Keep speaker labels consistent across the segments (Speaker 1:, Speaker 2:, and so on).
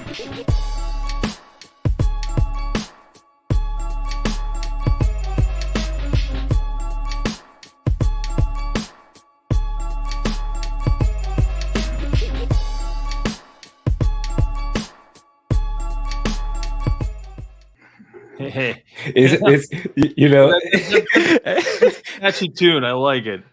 Speaker 1: It's you know
Speaker 2: Catchy tune. I like it.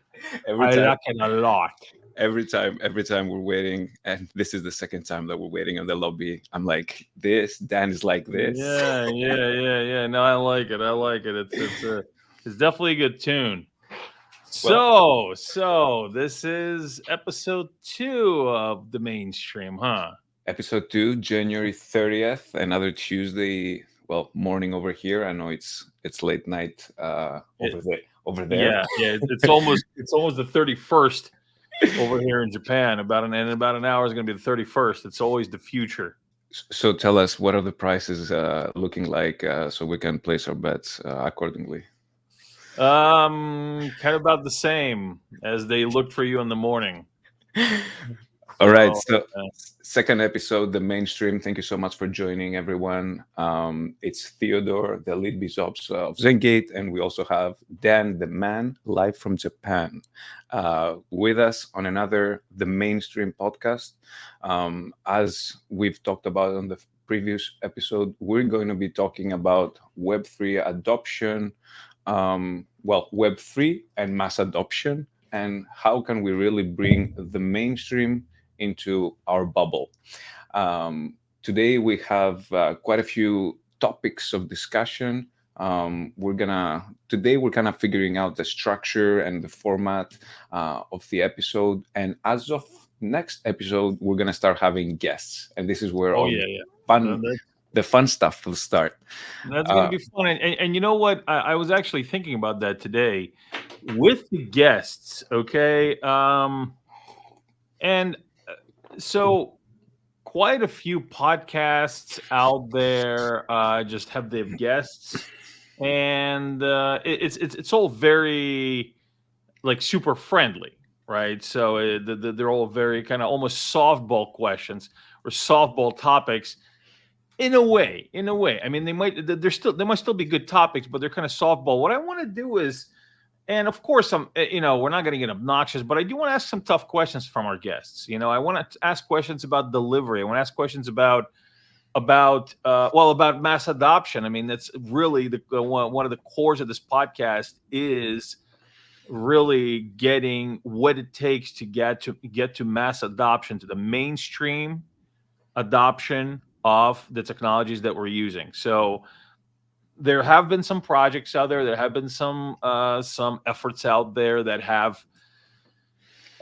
Speaker 1: every
Speaker 2: I
Speaker 1: time
Speaker 2: like it a lot.
Speaker 1: every time we're waiting, and this is the second time that we're waiting in the lobby, I'm like, this Dan is like this.
Speaker 2: Yeah. No, I like it. I like it. It's definitely a good tune.
Speaker 1: Well,
Speaker 2: So this is episode 2 of the mainstream, huh?
Speaker 1: episode 2, January 30th, another Tuesday, well, morning over here. I know it's late night over there.
Speaker 2: Yeah. It's almost the 31st over here in Japan. In about an hour is going to be the 31st. It's always the future.
Speaker 1: So tell us, what are the prices looking like, so we can place our bets accordingly.
Speaker 2: Kind of about the same as they looked for you in the morning.
Speaker 1: All right, so
Speaker 2: uh,
Speaker 1: second episode, the mainstream. Thank you so much for joining, everyone. It's Theodore, the lead bishop of Zengate, and we also have Dan, the man, live from Japan, with us on another The Mainstream podcast. As we've talked about on the previous episode, we're going to be talking about Web3 adoption, Web3 and mass adoption, and how can we really bring the mainstream into our bubble. Today we have quite a few topics of discussion. Today we're kind of figuring out the structure and the format of the episode, and as of next episode we're gonna start having guests, and this is where the fun stuff will start.
Speaker 2: That's going to be fun. And you know what? I was actually thinking about that today with the guests. Okay. And so quite a few podcasts out there just have their guests, and it's all very like super friendly, right? So they're all very kind of almost softball questions or softball topics. In a way, I mean, they might still be good topics, but they're kind of softball. What I want to do is, and of course, we're not going to get obnoxious, but I do want to ask some tough questions from our guests. I want to ask questions about delivery. I want to ask questions about mass adoption. I mean, that's really one of the cores of this podcast is really getting what it takes to get to mass adoption, to the mainstream adoption of the technologies that we're using. So there have been some projects out there. There have been some efforts out there that have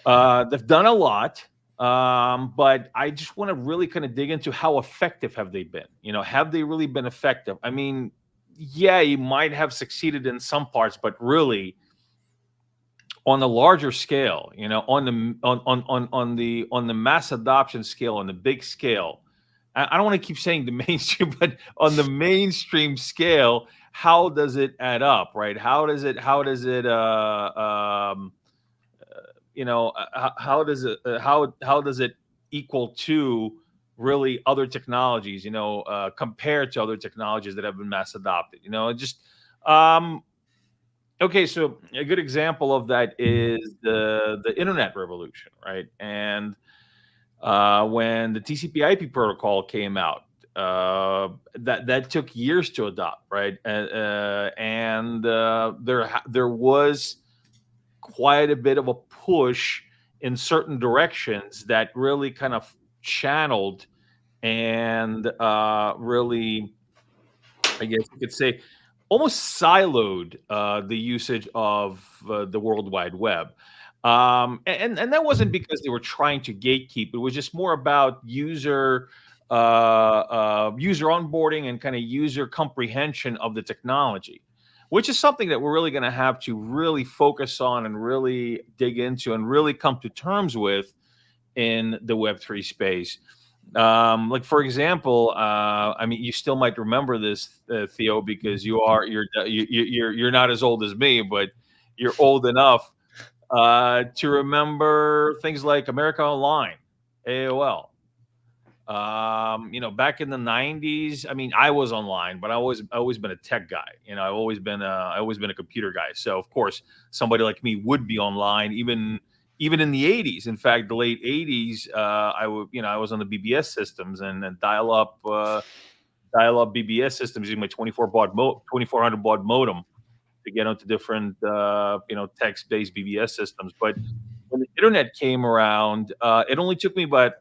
Speaker 2: they've done a lot. But I just want to really kind of dig into how effective have they been? Have they really been effective? I mean, yeah, you might have succeeded in some parts, but really on the larger scale, on the mass adoption scale, on the big scale, I don't want to keep saying the mainstream, but on the mainstream scale, how does it add up, right? How does it equal to really other technologies, compared to other technologies that have been mass adopted, okay, so a good example of that is the internet revolution, right? And when the TCP/IP protocol came out, that took years to adopt, right? And there was quite a bit of a push in certain directions that really kind of channeled and really, I guess you could say, almost siloed the usage of the World Wide Web. And that wasn't because they were trying to gatekeep. It was just more about user onboarding and kind of user comprehension of the technology, which is something that we're really going to have to really focus on and really dig into and really come to terms with in the Web3 space. Like for example, I mean, you still might remember this, Theo, because you're not as old as me, but you're old enough to remember things like America Online, AOL, Back in the '90s, I mean, I was online, but I always been a tech guy. I always been a computer guy. So of course, somebody like me would be online, even in the '80s. In fact, the late '80s, I was on the BBS systems and dial up BBS systems using my 2400 baud modem to get onto different text-based BBS systems. But when the internet came around, it only took me about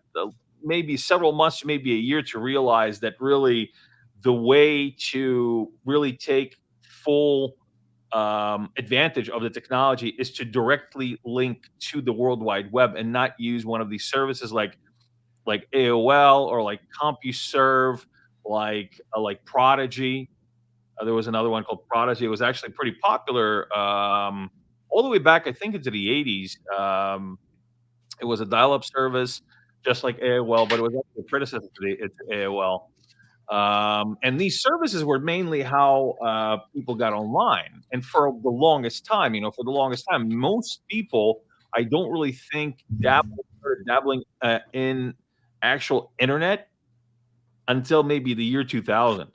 Speaker 2: maybe several months, maybe a year, to realize that really the way to really take full advantage of the technology is to directly link to the World Wide Web and not use one of these services like AOL or like CompuServe, like Prodigy. There was another one called Prodigy. It was actually pretty popular all the way back, I think, into the '80s. It was a dial-up service, just like AOL, but it was actually a predecessor to AOL. And these services were mainly how people got online. And for the longest time, most people, I don't really think, started dabbling in actual internet until maybe the year 2000.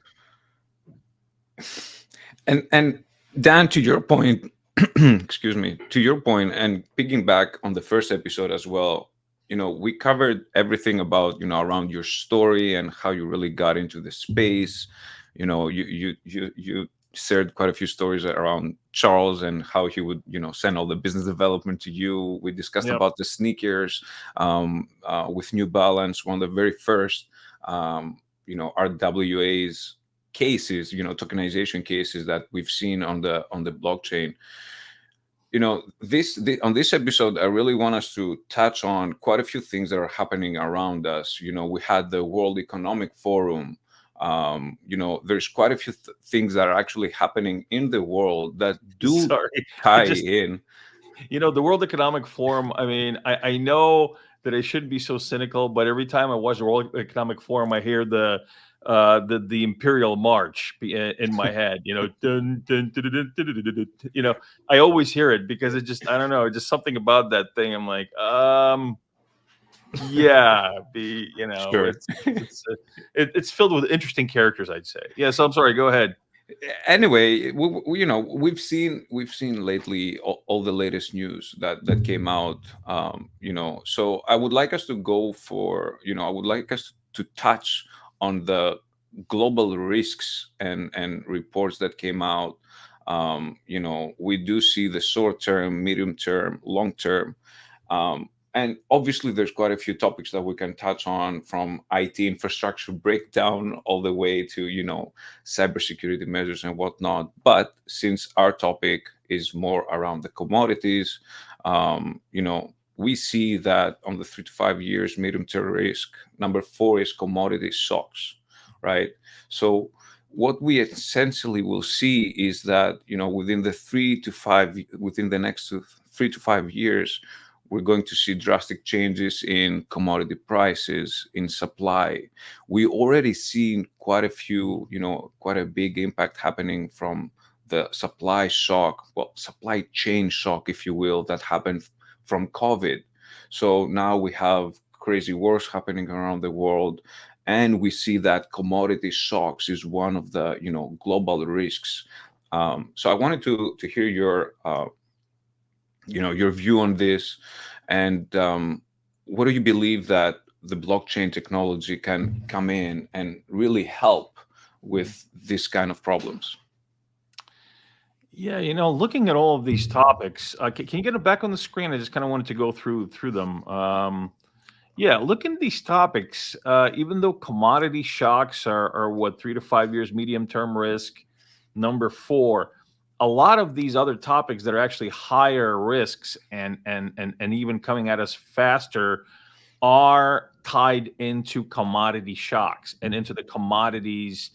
Speaker 1: And Dan, to your point, excuse me, to your point, and picking back on the first episode as well, we covered everything about, around your story and how you really got into the space. You shared quite a few stories around Charles and how he would, send all the business development to you. We discussed
Speaker 2: Yep.
Speaker 1: about the sneakers with New Balance, one of the very first, RWAs cases, tokenization cases that we've seen on the blockchain. On this episode, I really want us to touch on quite a few things that are happening around us. We had the World Economic Forum. There's quite a few things that are actually happening in the world that do
Speaker 2: Sorry.
Speaker 1: tie
Speaker 2: It just,
Speaker 1: in.
Speaker 2: the World Economic Forum, I mean, I know that I shouldn't be so cynical, but every time I watch the World Economic Forum, I hear the Imperial March in my head. Dun, dun, dun, dun, dun, dun, dun, dun, dun. I always hear it because it just, I don't know, just something about that thing. I'm like, yeah,
Speaker 1: Sure.
Speaker 2: it's filled with interesting characters, I'd say. Yeah, so I'm sorry. Go ahead.
Speaker 1: Anyway, we've seen lately all the latest news that came out. So I would like us to go for, I would like us to touch on the global risks and reports that came out. We do see the short term, medium term, long term. And obviously, there's quite a few topics that we can touch on, from IT infrastructure breakdown all the way to, cybersecurity measures and whatnot. But since our topic is more around the commodities, we see that on the 3 to 5 years medium term risk, number 4 is commodity shocks, right? So what we essentially will see is that, within the next 3 to 5 years, we're going to see drastic changes in commodity prices, in supply. We already seen quite a big impact happening from the supply chain shock, if you will, that happened from COVID. So now we have crazy wars happening around the world, and we see that commodity shocks is one of the, global risks. So I wanted to hear your view on this, and what do you believe that the blockchain technology can come in and really help with this kind of problems?
Speaker 2: Yeah, looking at all of these topics, can you get it back on the screen? I just kind of wanted to go through them. Yeah, looking at these topics, even though commodity shocks are what, 3 to 5 years medium term risk, number 4, a lot of these other topics that are actually higher risks and even coming at us faster are tied into commodity shocks and into the commodities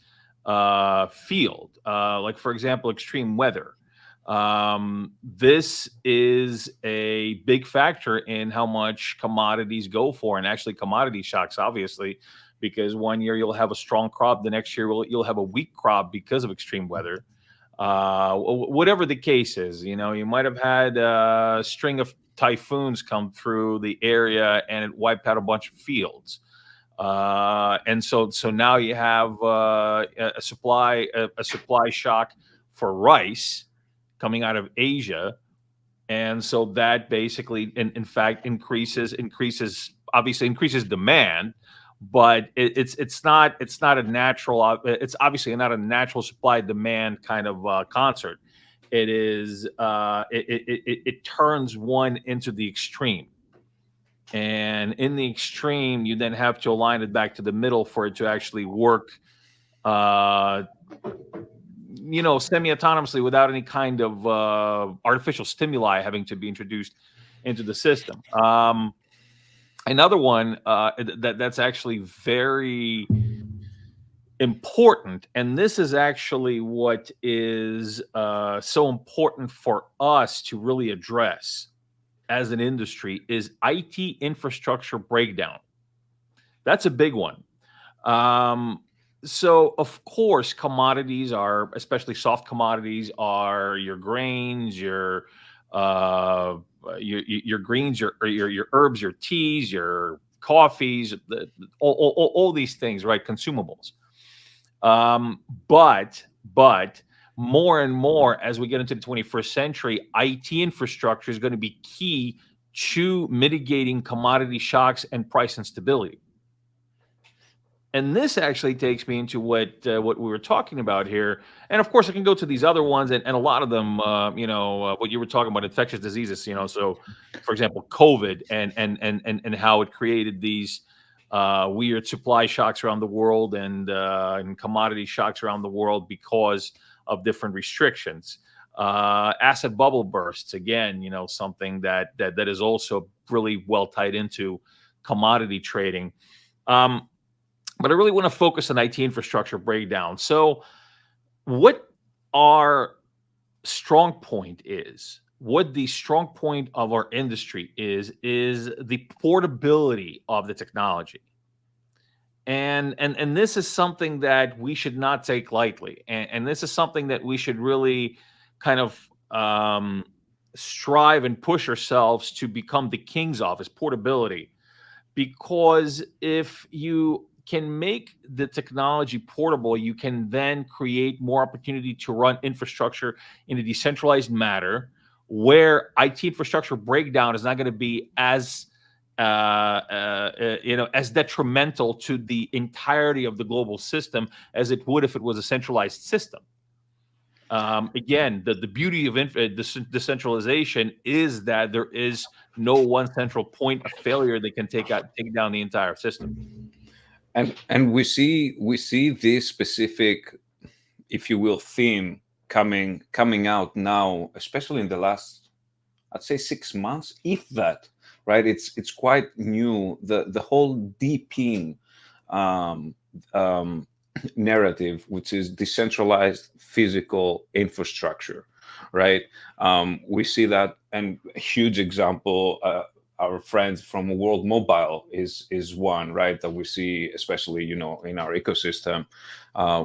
Speaker 2: field. Like, for example, extreme weather. This is a big factor in how much commodities go for, and actually commodity shocks, obviously, because one year you'll have a strong crop, the next year you'll have a weak crop because of extreme weather. Whatever the case is, you might have had a string of typhoons come through the area and it wiped out a bunch of fields. And so now you have a supply shock for rice coming out of Asia, and so that basically, in fact, increases obviously increases demand, but it's not a natural, it's obviously not a natural supply demand kind of concert. It is it turns one into the extreme, and in the extreme you then have to align it back to the middle for it to actually work, uh, semi-autonomously without any kind of artificial stimuli having to be introduced into the system. Another one that's actually very important, and this is actually what is so important for us to really address as an industry, is IT infrastructure breakdown. That's a big one. So of course, commodities are, especially soft commodities, are your grains, your greens, your herbs, your teas, your coffees, all these things, right? Consumables. But more and more as we get into the 21st century, IT infrastructure is going to be key to mitigating commodity shocks and price instability. And this actually takes me into what we were talking about here. And of course, I can go to these other ones, and a lot of them, what you were talking about, infectious diseases. So, for example, COVID and how it created these weird supply shocks around the world, and commodity shocks around the world because of different restrictions. Asset bubble bursts, again, something that is also really well tied into commodity trading. But I really want to focus on IT infrastructure breakdown. So what our strong point is, what the strong point of our industry is the portability of the technology. And this is something that we should not take lightly. And this is something that we should really kind of strive and push ourselves to become the kings of, is portability. Because if you can make the technology portable, you can then create more opportunity to run infrastructure in a decentralized manner, where IT infrastructure breakdown is not going to be as as detrimental to the entirety of the global system as it would if it was a centralized system. Again, the beauty of decentralization is that there is no one central point of failure that can take down the entire system.
Speaker 1: And we see this specific, if you will, theme coming out now, especially in the last, I'd say, 6 months, if that, right? It's quite new. The whole DPing narrative, which is decentralized physical infrastructure, right? We see that, and a huge example, our friends from World Mobile is one, right, that we see, especially in our ecosystem,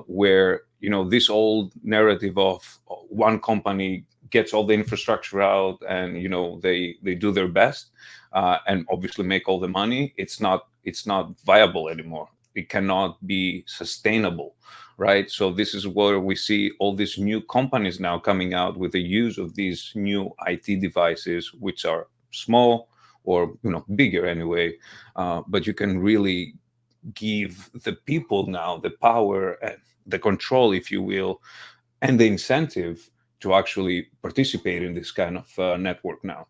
Speaker 1: where this old narrative of one company gets all the infrastructure out, and they do their best, and obviously make all the money. It's not viable anymore. It cannot be sustainable, right? So this is where we see all these new companies now coming out with the use of these new IT devices, which are small, or bigger anyway, but you can really give the people now the power and the control, if you will, and the incentive to actually participate in this kind of network now.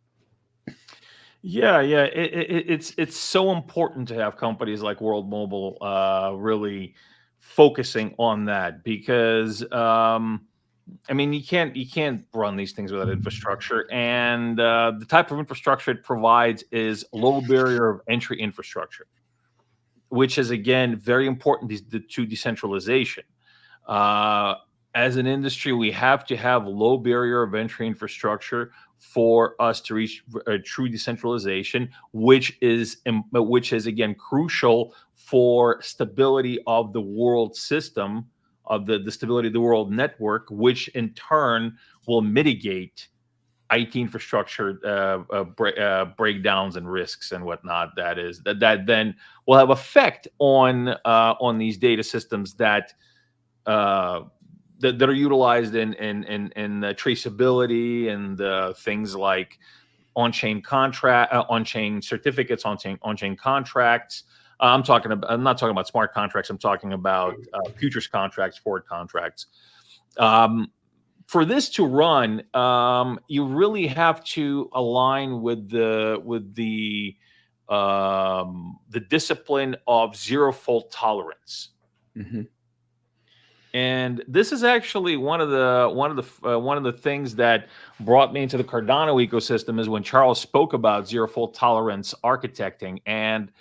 Speaker 2: Yeah, it's so important to have companies like World Mobile really focusing on that, because I mean, you can't run these things without infrastructure, and the type of infrastructure it provides is low barrier of entry infrastructure, which is again very important to decentralization. Uh, as an industry, we have to have low barrier of entry infrastructure for us to reach true decentralization, which is again crucial for stability of the world system, of the stability of the world network, which in turn will mitigate IT infrastructure breakdowns and risks and whatnot. That then will have effect on these data systems that that are utilized in traceability and things like on-chain certificates, on-chain contracts. I'm not talking about smart contracts. I'm talking about futures contracts, forward contracts. For this to run, you really have to align with the discipline of zero fault tolerance.
Speaker 1: Mm-hmm.
Speaker 2: And this is actually one of the things that brought me into the Cardano ecosystem, is when Charles spoke about zero fault tolerance architecting. And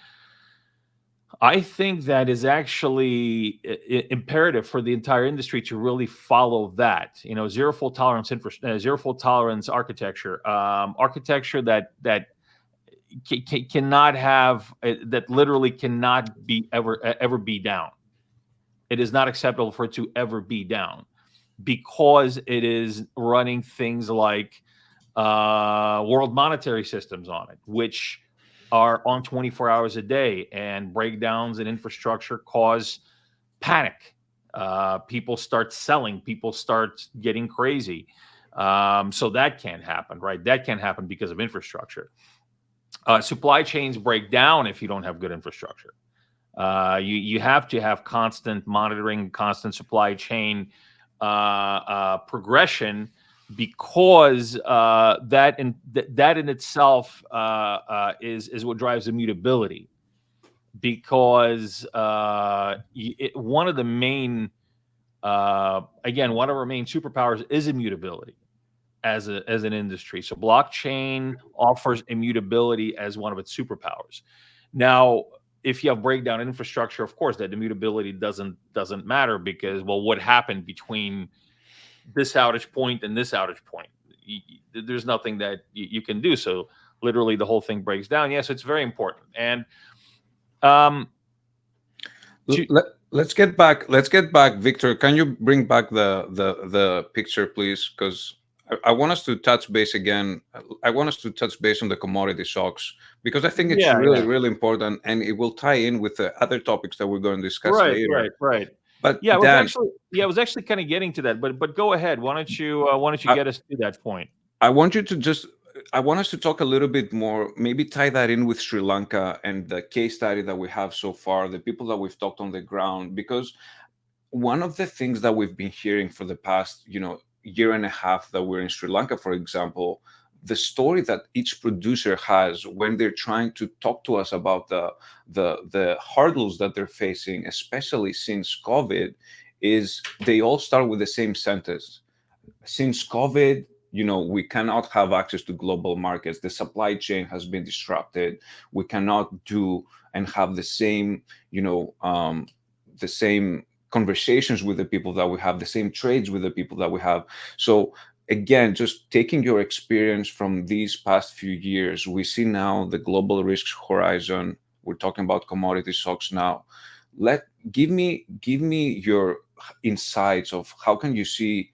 Speaker 2: I think that is actually imperative for the entire industry to really follow that. Zero fault tolerance zero fault tolerance architecture, architecture that cannot have that literally cannot be ever be down. It is not acceptable for it to ever be down, because it is running things like world monetary systems on it, which are on 24 hours a day, and breakdowns in infrastructure cause panic. People start selling, people start getting crazy. So that can't happen, right? That can't happen because of infrastructure. Supply chains break down if you don't have good infrastructure. You have to have constant monitoring, constant supply chain progression, because that in itself is what drives immutability. Because one of our main superpowers is immutability as an industry. So blockchain offers immutability as one of its superpowers. Now, if you have breakdown infrastructure, of course, that immutability doesn't matter, because, well, what happened between this outage point and this outage point? There's nothing that you can do. So literally the whole thing breaks down. Yes, it's very important. And
Speaker 1: let's get back, Victor. Can you bring back the picture, please? Because I want us to touch base again. I want us to touch base on the commodity shocks, because I think it's really important, and it will tie in with the other topics that we're going to discuss later.
Speaker 2: Right.
Speaker 1: But
Speaker 2: yeah, I was actually kind of getting to that. But go ahead. Why don't you get us to that point?
Speaker 1: I want us to talk a little bit more, maybe tie that in with Sri Lanka and the case study that we have so far, the people that we've talked on the ground, because one of the things that we've been hearing for the past, year and a half that we're in Sri Lanka, for example, the story that each producer has when they're trying to talk to us about the hurdles that they're facing, especially since COVID, is they all start with the same sentence. Since COVID, we cannot have access to global markets. The supply chain has been disrupted. We cannot do and have the same, the same conversations with the people that we have, the same trades with the people that we have. So again, just taking your experience from these past few years, we see now the global risks horizon. We're talking about commodity shocks now. Give me your insights of how can you see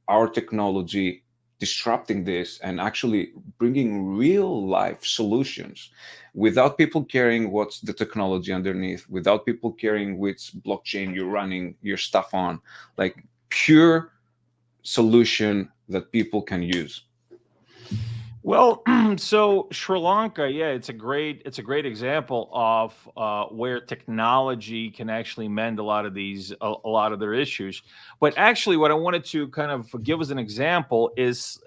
Speaker 1: our technology disrupting this and actually bringing real life solutions without people caring what's the technology underneath, without people caring which blockchain you're running your stuff on, like pure solution that people can use.
Speaker 2: Well, so Sri Lanka, yeah, it's a great example of where technology can actually mend a lot of their issues. But actually, what I wanted to kind of give as an example is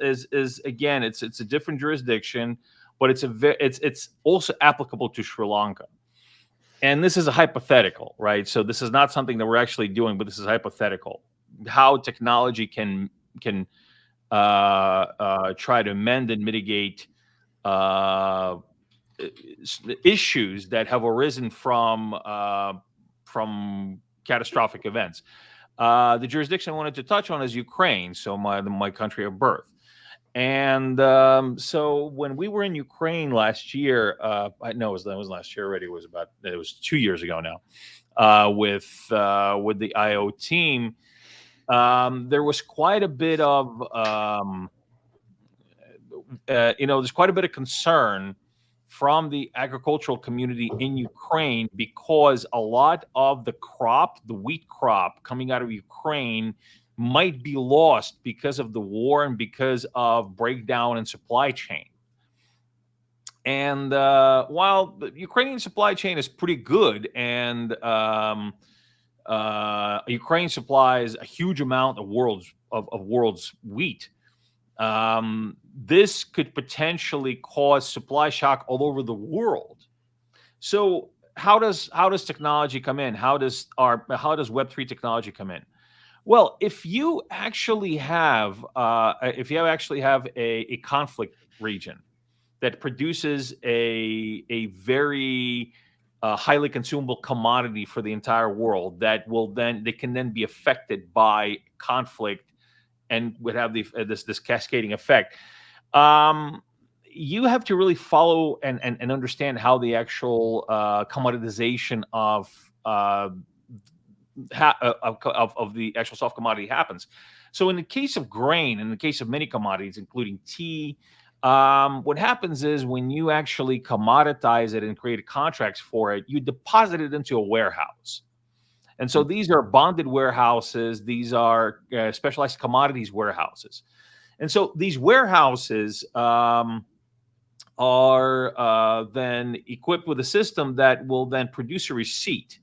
Speaker 2: again, it's a different jurisdiction, but it's also applicable to Sri Lanka. And this is a hypothetical, right? So this is not something that we're actually doing, but this is hypothetical. How technology can try to amend and mitigate issues that have arisen from catastrophic events. The jurisdiction I wanted to touch on is Ukraine, so my country of birth. And so when we were in Ukraine last year, I know it was last year already. It was 2 years ago now, with the IO team. There was quite a bit of there's quite a bit of concern from the agricultural community in Ukraine, because a lot of the crop, the wheat crop coming out of Ukraine, might be lost because of the war and because of breakdown in supply chain. And while the Ukrainian supply chain is pretty good, and Ukraine supplies a huge amount of world's wheat, this could potentially cause supply shock all over the world. So how does technology come in? How does Web3 technology come in? Well, if you actually have a conflict region that produces a very highly consumable commodity for the entire world, that can then be affected by conflict and would have this cascading effect. You have to really follow and understand how the actual commoditization of the actual soft commodity happens. So in the case of grain, in the case of many commodities, including tea, what happens is when you actually commoditize it and create contracts for it, you deposit it into a warehouse. And so these are bonded warehouses. These are specialized commodities warehouses. And so these warehouses are then equipped with a system that will then produce a receipt.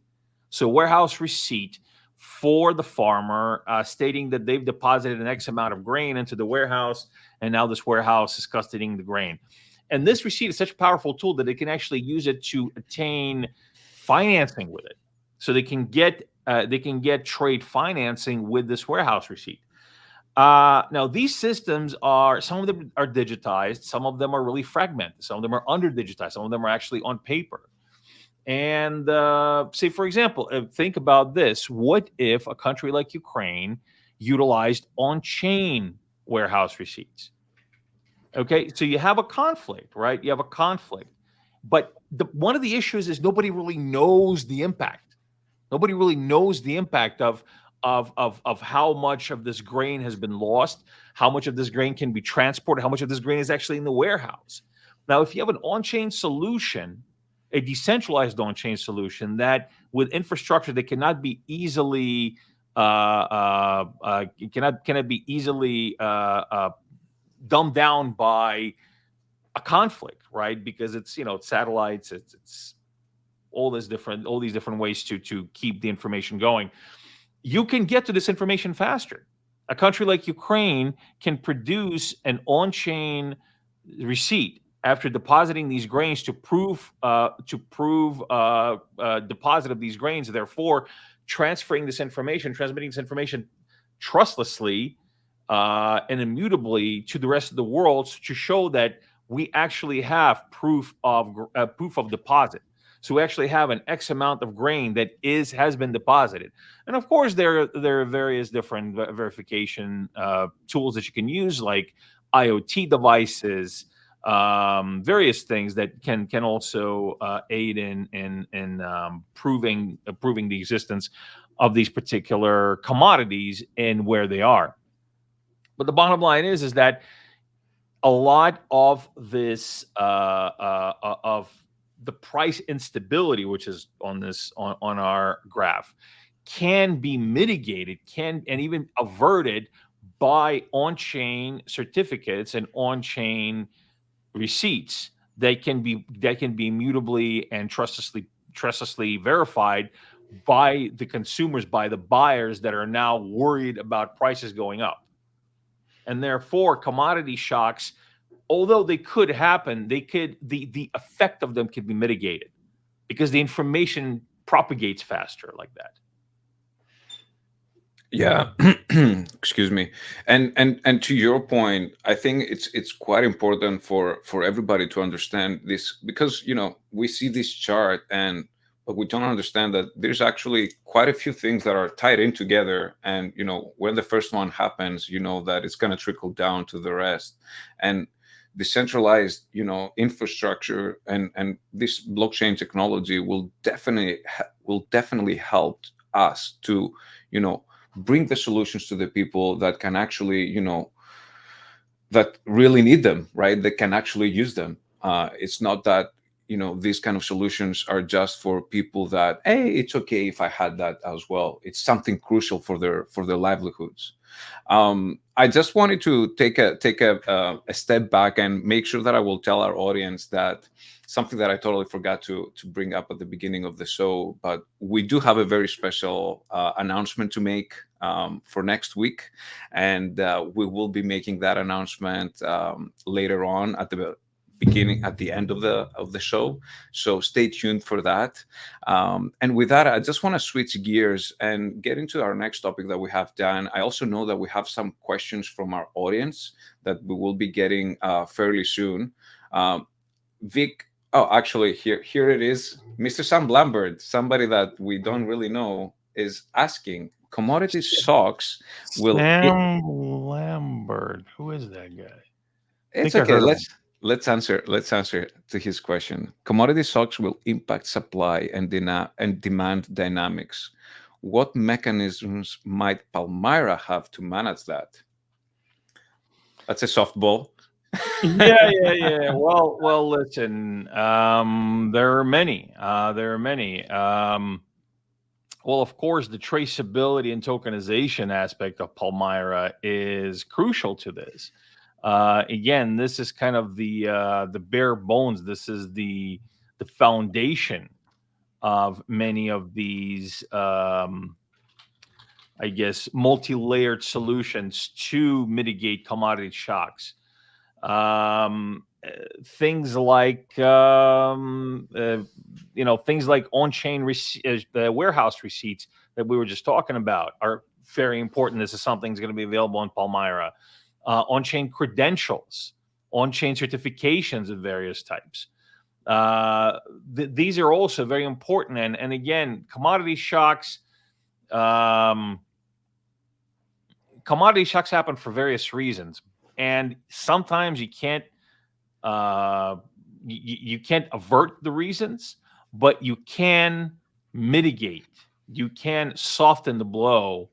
Speaker 2: So warehouse receipt for the farmer, stating that they've deposited an X amount of grain into the warehouse, and now this warehouse is custodying the grain. And this receipt is such a powerful tool that they can actually use it to attain financing with it. So they can get trade financing with this warehouse receipt. Now these systems some of them are digitized, some of them are really fragmented, some of them are under digitized, some of them are actually on paper. And say, for example, think about this: what if a country like Ukraine utilized on-chain warehouse receipts? Okay, so you have a conflict, right? You have a conflict, but one of the issues is nobody really knows the impact. Nobody really knows the impact of how much of this grain has been lost, how much of this grain can be transported, how much of this grain is actually in the warehouse. Now, if you have an on-chain solution, a decentralized on-chain solution that with infrastructure that cannot be easily dumbed down by a conflict, right? Because it's satellites, it's all these different ways to keep the information going. You can get to this information faster. A country like Ukraine can produce an on-chain receipt after depositing these grains to prove deposit of these grains, therefore transmitting this information trustlessly and immutably to the rest of the world, to show that we actually have proof of deposit. So we actually have an X amount of grain that has been deposited. And of course, there are various different verification tools that you can use, like IoT devices, various things that can also aid in proving the existence of these particular commodities and where they are. But the bottom line is that a lot of this of the price instability, which is on our graph, can be mitigated, and even averted by on-chain certificates and on-chain receipts that can be immutably and trustlessly verified by the consumers, by the buyers that are now worried about prices going up. And therefore, commodity shocks, although they could happen, the effect of them could be mitigated because the information propagates faster like that.
Speaker 1: Yeah, excuse me. And to your point, I think it's quite important for everybody to understand this, because we see this chart, but we don't understand that there's actually quite a few things that are tied in together. And when the first one happens, that it's going to trickle down to the rest. And decentralized infrastructure and this blockchain technology will definitely help us to bring the solutions to the people that can actually that really need them, right? That can actually use them. It's not that these kind of solutions are just for people that, hey, it's okay if I had that as well. It's something crucial for their livelihoods. I just wanted to take a step back and make sure that I will tell our audience that something that I totally forgot to bring up at the beginning of the show, but we do have a very special announcement to make for next week, and we will be making that announcement later on at the end of the show. So stay tuned for that. And with that, I just want to switch gears and get into our next topic that we have done. I also know that we have some questions from our audience that we will be getting fairly soon. Vic, oh, actually, here it is. Mr. Sam Lambert, somebody that we don't really know, is asking: commodity stocks will
Speaker 2: Sam Lambert. Who is that guy? I
Speaker 1: It's
Speaker 2: think I
Speaker 1: okay.
Speaker 2: heard of him.
Speaker 1: Let's answer to his question. Commodity stocks will impact supply and demand dynamics. What mechanisms might Palmyra have to manage that? That's a softball.
Speaker 2: Yeah. Well. Listen. There are many. There are many. Well, of course, the traceability and tokenization aspect of Palmyra is crucial to this. Again, this is kind of the bare bones. This is the foundation of many of these, I guess, multi-layered solutions to mitigate commodity shocks. Things like things like on-chain the warehouse receipts that we were just talking about are very important. This is something that's going to be available on Palmyra. On-chain credentials, on-chain certifications of various types. These are also very important. And again, commodity shocks. Commodity shocks happen for various reasons, and sometimes you can't you can't avert the reasons, but you can mitigate. You can soften the blow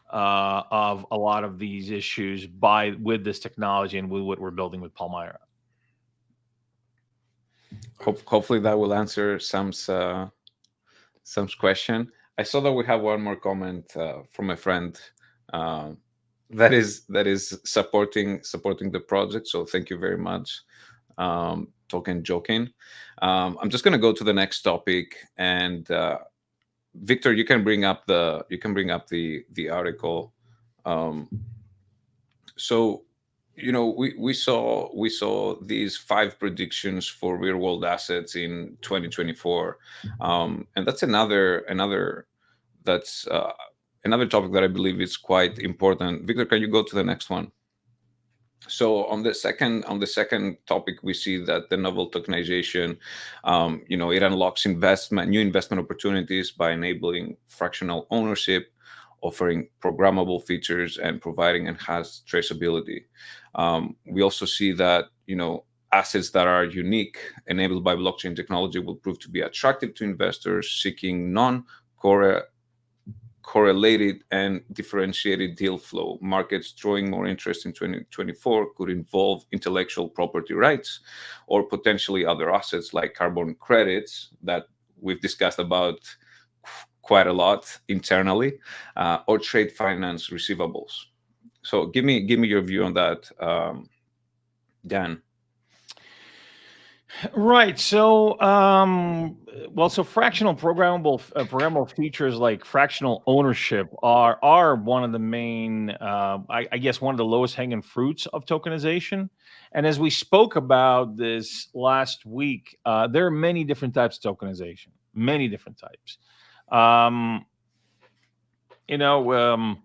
Speaker 2: of a lot of these issues with this technology and with what we're building with Palmyra.
Speaker 1: Hopefully that will answer Sam's question. I saw that we have one more comment from a friend uh, that is supporting the project. So thank you very much, Token Joking. I'm just going to go to the next topic, and Victor, you can bring up the article. Um, so we saw these 5 predictions for real world assets in 2024, and that's another topic that I believe is quite important. Victor, can you go to the next one? So on the second topic, we see that the novel tokenization, it unlocks new investment opportunities by enabling fractional ownership, offering programmable features, and providing enhanced traceability. We also see that assets that are unique, enabled by blockchain technology, will prove to be attractive to investors seeking correlated and differentiated deal flow. Markets drawing more interest in 2024 could involve intellectual property rights or potentially other assets like carbon credits that we've discussed about quite a lot internally, or trade finance receivables. So give me your view on that, Dan.
Speaker 2: Right. So, so fractional programmable features like fractional ownership are one of the main, I guess, one of the lowest hanging fruits of tokenization. And as we spoke about this last week, there are many different types of tokenization, many different types. Um, you know,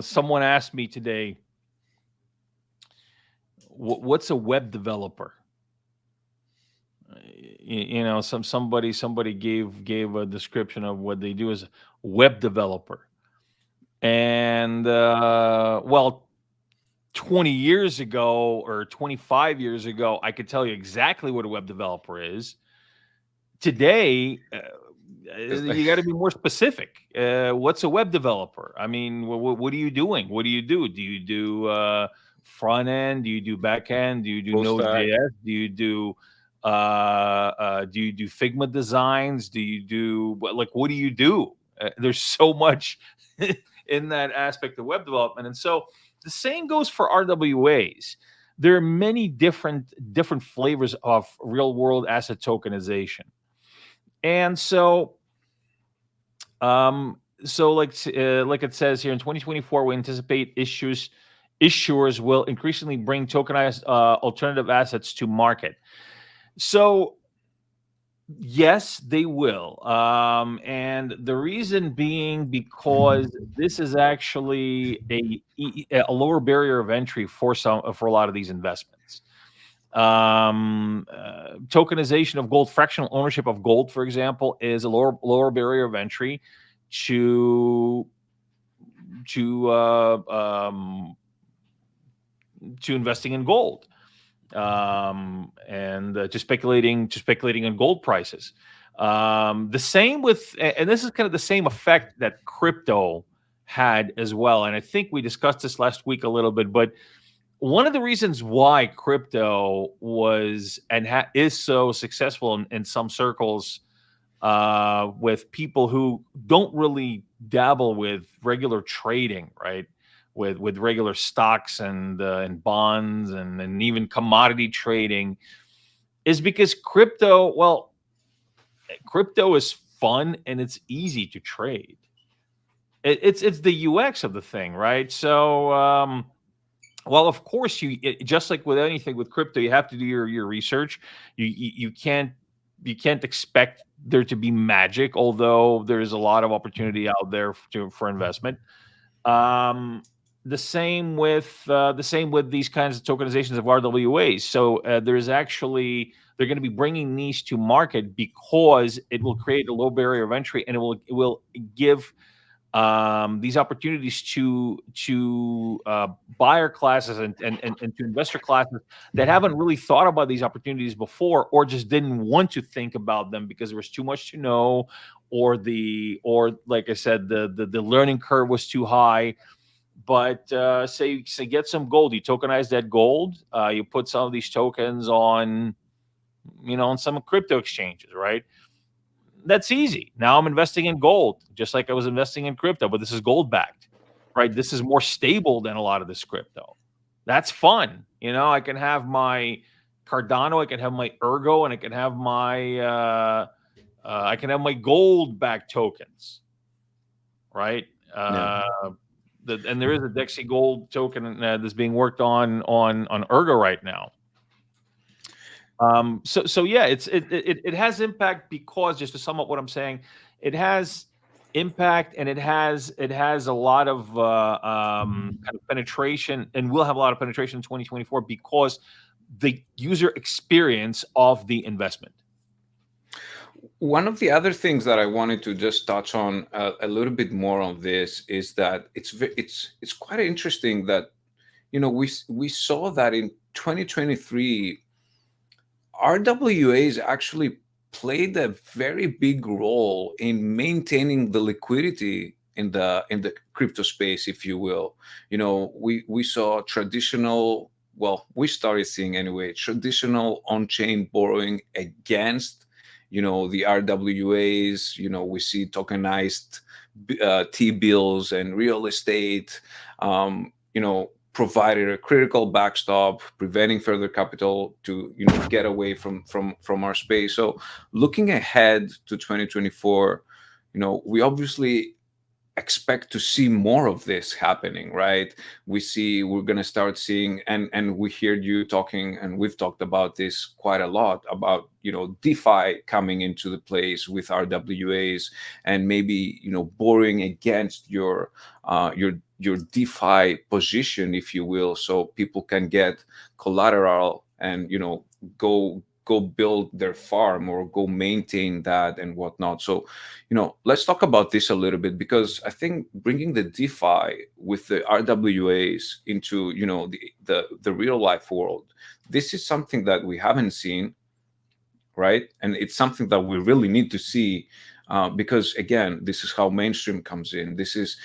Speaker 2: Someone asked me today, what's a web developer? Somebody gave a description of what they do as a web developer, and 20 years ago or 25 years ago, I could tell you exactly what a web developer is. Today, You got to be more specific. What's a web developer? I mean, what are you doing? What do you do? Do you do front end? Do you do back end? Do you do
Speaker 1: Full stack.
Speaker 2: Node.js? Do you do Figma designs? Do you do what do you do? There's so much in that aspect of web development, and so the same goes for RWAs. There are many different flavors of real world asset tokenization. And so, like it says here, in 2024, we anticipate issuers will increasingly bring tokenized alternative assets to market. So, yes, they will, and the reason being because this is actually a lower barrier of entry for a lot of these investments. Tokenization of gold, fractional ownership of gold, for example, is a lower barrier of entry to investing in gold, and to speculating on gold prices. The same with, and this is kind of the same effect that crypto had as well. And I think we discussed this last week a little bit, but one of the reasons why crypto was and is so successful in some circles, with people who don't really dabble with regular trading, right? With regular stocks and bonds and even commodity trading, is because crypto is fun and it's easy to trade. It's the UX of the thing, right? So. Well, of course, just like with anything with crypto, you have to do your research. You can't expect there to be magic, although there's a lot of opportunity out there for investment. The same with these kinds of tokenizations of RWAs. So they're going to be bringing these to market because it will create a low barrier of entry, and it will give these opportunities to buyer classes and to investor classes that haven't really thought about these opportunities before, or just didn't want to think about them because there was too much to know, or like I said, the learning curve was too high. But say get some gold, you tokenize that gold, you put some of these tokens on some crypto exchanges, right? That's easy. Now I'm investing in gold, just like I was investing in crypto, but this is gold backed, right? This is more stable than a lot of this crypto. That's fun. I can have my Cardano, I can have my Ergo, and I can have my gold backed tokens, right?
Speaker 1: Yeah.
Speaker 2: And there is a Dexy Gold token that's being worked on Ergo right now. So yeah, it has impact because, just to sum up what I'm saying, it has impact, and it has a lot of kind of penetration, and will have a lot of penetration in 2024 because the user experience of the investment.
Speaker 1: One of the other things that I wanted to just touch on a little bit more on this is that it's quite interesting that we saw that in 2023. RWAs actually played a very big role in maintaining the liquidity in the crypto space, if you will. We saw traditional, we started seeing anyway, traditional on-chain borrowing against the RWAs. We see tokenized T-bills and real estate, provided a critical backstop, preventing further capital to get away from our space. So looking ahead to 2024, we obviously expect to see more of this happening, right? We're going to start seeing, and we heard you talking, and we've talked about this quite a lot, about DeFi coming into the place with RWAs, and maybe borrowing against your DeFi position, if you will, so people can get collateral and go build their farm or go maintain that and whatnot. So let's talk about this a little bit, because I think bringing the DeFi with the RWAs into the real life world, this is something that we haven't seen, right? And it's something that we really need to see because again, this is how mainstream comes in. This is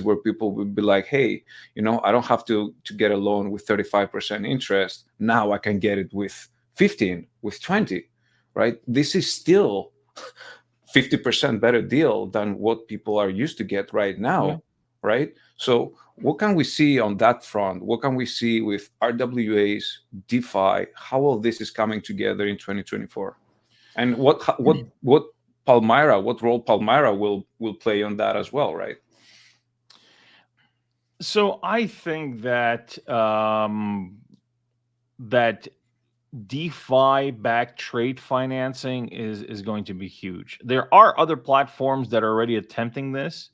Speaker 1: where people will be like, hey, I don't have to get a loan with 35% interest. Now I can get it with 15, with 20, right? This is still 50% better deal than what people are used to get right
Speaker 2: Yeah.
Speaker 1: now, right? So what can we see on that front? What can we see with RWAs, DeFi, how all this is coming together in 2024? And what Palmyra, what role Palmyra will play on that as well, right?
Speaker 2: So I think that that DeFi backed trade financing is going to be huge. There are other platforms that are already attempting this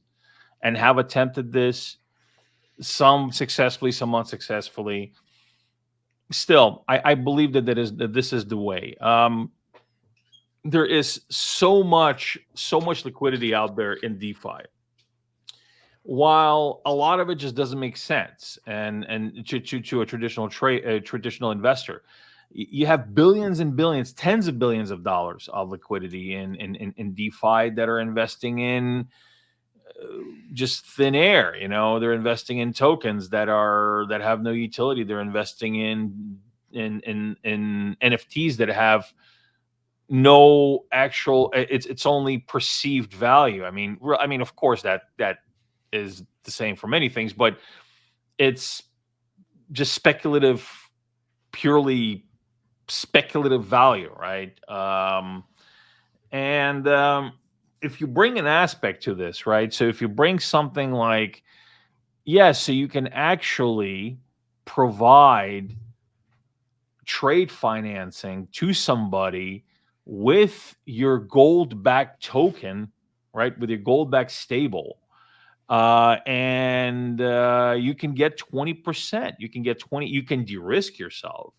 Speaker 2: and have attempted this, some successfully, some unsuccessfully. Still, I believe that this is the way. There is so much liquidity out there in DeFi. While a lot of it just doesn't make sense, and to a traditional investor, you have billions and billions, tens of billions of dollars of liquidity in DeFi that are investing in just thin air. They're investing in tokens that have no utility. They're investing in NFTs that have no actual. It's only perceived value. Of course that is the same for many things, but it's just purely speculative value, right? And if you bring an aspect to this, right? So if you bring something like, yes, so you can actually provide trade financing to somebody with your gold-backed token, right? With your gold-backed stable. And you can get 20%. You can get 20. You can de-risk yourself,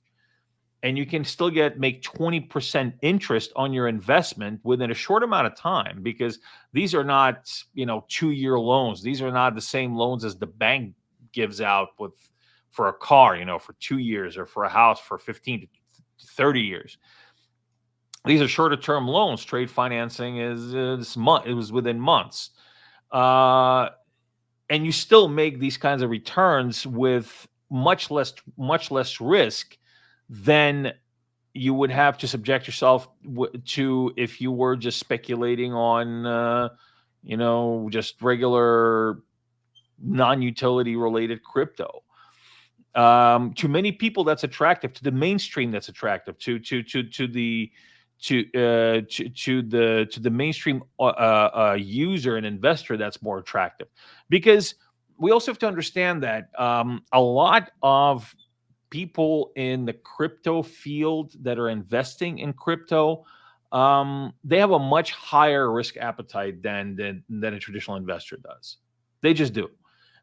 Speaker 2: and you can still make 20% interest on your investment within a short amount of time, because these are not 2-year loans. These are not the same loans as the bank gives out for a car, for 2 years, or for a house for 15 to 30 years. These are shorter term loans. Trade financing is it was within months. And you still make these kinds of returns with much less risk than you would have to subject yourself to if you were just speculating on, just regular non-utility related crypto. To many people, that's attractive. To the mainstream, that's attractive. To the mainstream user and investor, that's more attractive, because we also have to understand that a lot of people in the crypto field that are investing in crypto, they have a much higher risk appetite than a traditional investor does. They just do.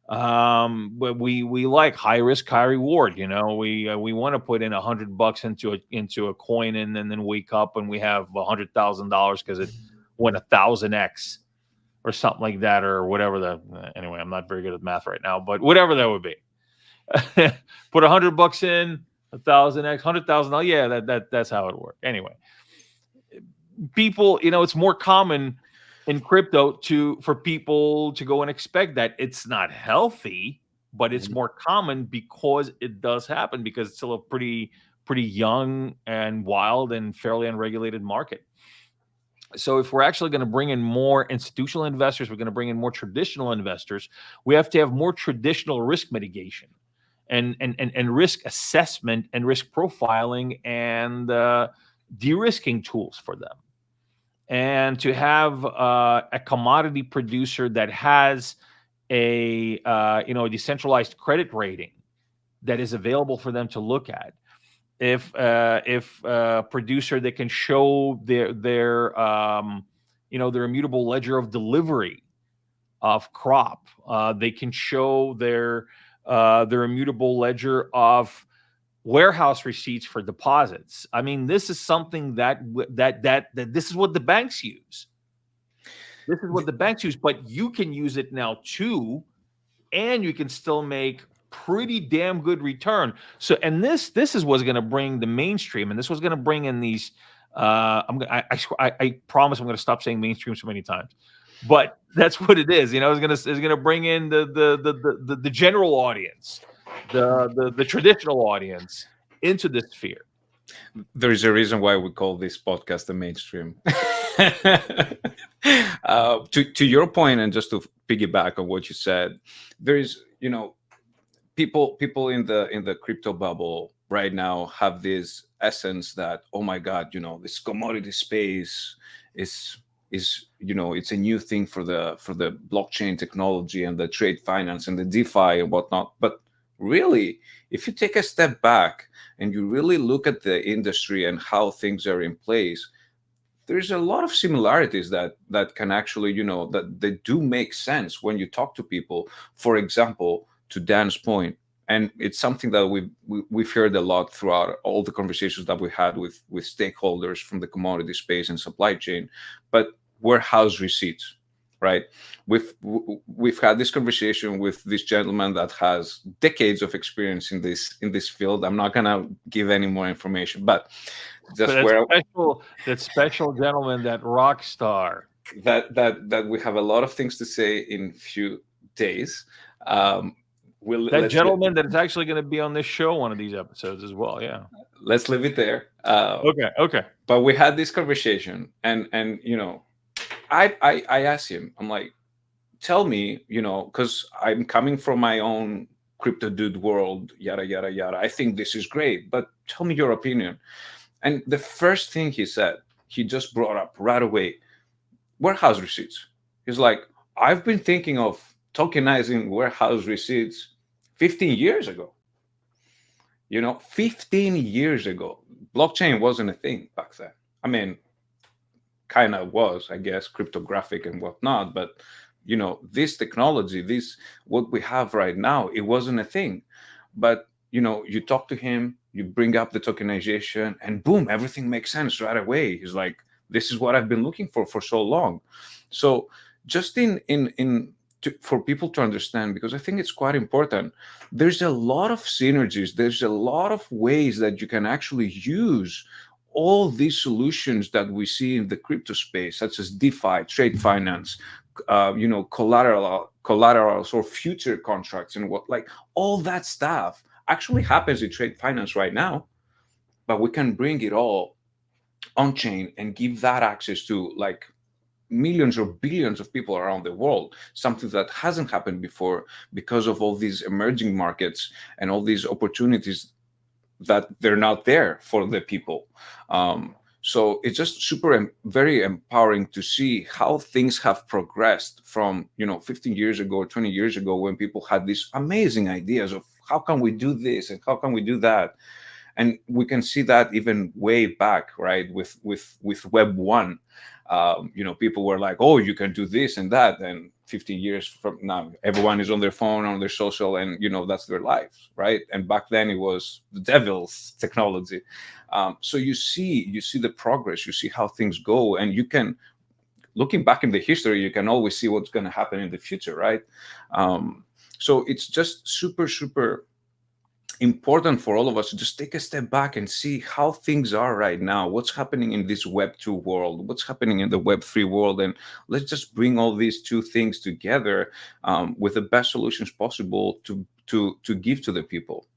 Speaker 2: But we like high risk, high reward. We want to put in $100 into a coin, and then wake up and we have $100,000 because it went 1,000x or something like that, or whatever. Anyway, I'm not very good at math right now, but whatever that would be. Put $100 in, 1,000x, $100,000. Yeah, that's how it works. Anyway, people, it's more common in crypto for people to go and expect that. It's not healthy, but it's more common because it does happen, because it's still a pretty young and wild and fairly unregulated market. So if we're actually going to bring in more institutional investors, we're going to bring in more traditional investors, we have to have more traditional risk mitigation and risk assessment and risk profiling and de-risking tools for them. And to have a commodity producer that has a decentralized credit rating that is available for them to look at. If a producer that can show their immutable ledger of delivery of crop, they can show their immutable ledger of warehouse receipts for deposits. This is something that this is what the banks use. This is what the banks use, but you can use it now too, and you can still make pretty damn good return. So, and this is what's going to bring the mainstream, and this was going to bring in these I promise I'm going to stop saying mainstream so many times, but that's what it is. It's gonna bring in the general audience, the traditional audience into this sphere.
Speaker 1: There is a reason why we call this podcast the mainstream. To your point, and just to piggyback on what you said, there is, people in the crypto bubble right now have this essence that, oh my god, this commodity space is it's a new thing for the blockchain technology and the trade finance and the DeFi and whatnot. But really, if you take a step back and you really look at the industry and how things are in place, there's a lot of similarities that can actually, that they do make sense when you talk to people. For example, to Dan's point, and it's something that we've heard a lot throughout all the conversations that we had with stakeholders from the commodity space and supply chain, but warehouse receipts, right? We've had this conversation with this gentleman that has decades of experience in this field. I'm not gonna give any more information, but
Speaker 2: But
Speaker 1: just where
Speaker 2: that special gentleman, that rock star.
Speaker 1: that we have a lot of things to say in few days. Um,
Speaker 2: That
Speaker 1: let's
Speaker 2: gentleman that is actually going to be on this show one of these episodes as well. Yeah.
Speaker 1: let's leave it there.
Speaker 2: Okay. Okay.
Speaker 1: But we had this conversation, and I asked him, I'm like, tell me, because I'm coming from my own crypto dude world, yada yada yada. I think this is great, but tell me your opinion. And the first thing he said, he just brought up right away, warehouse receipts. He's like, I've been thinking of tokenizing warehouse receipts 15 years ago. 15 years ago, blockchain wasn't a thing back then. I mean, kind of was, I guess, cryptographic and whatnot, but this technology, this what we have right now, it wasn't a thing. But you talk to him, you bring up the tokenization, and boom, everything makes sense right away. He's like, this is what I've been looking for so long. So just for people to understand, because I think it's quite important, there's a lot of synergies, there's a lot of ways that you can actually use all these solutions that we see in the crypto space, such as DeFi, trade finance, collaterals or future contracts, and all that stuff actually happens in trade finance right now. But we can bring it all on chain and give that access to millions or billions of people around the world, something that hasn't happened before because of all these emerging markets and all these opportunities that they're not there for the people. So it's just very empowering to see how things have progressed from 15 years ago or 20 years ago, when people had these amazing ideas of how can we do this and how can we do that. And we can see that even way back, right, with Web 1. People were like, oh, you can do this and that, and 15 years from now everyone is on their phone, on their social, and that's their lives, right? And back then it was the devil's technology. So you see the progress, you see how things go, and you can, looking back in the history, you can always see what's going to happen in the future, right? So it's just super important for all of us to just take a step back and see how things are right now, what's happening in this Web 2 world, what's happening in the Web 3 world, and let's just bring all these two things together with the best solutions possible to give to the people.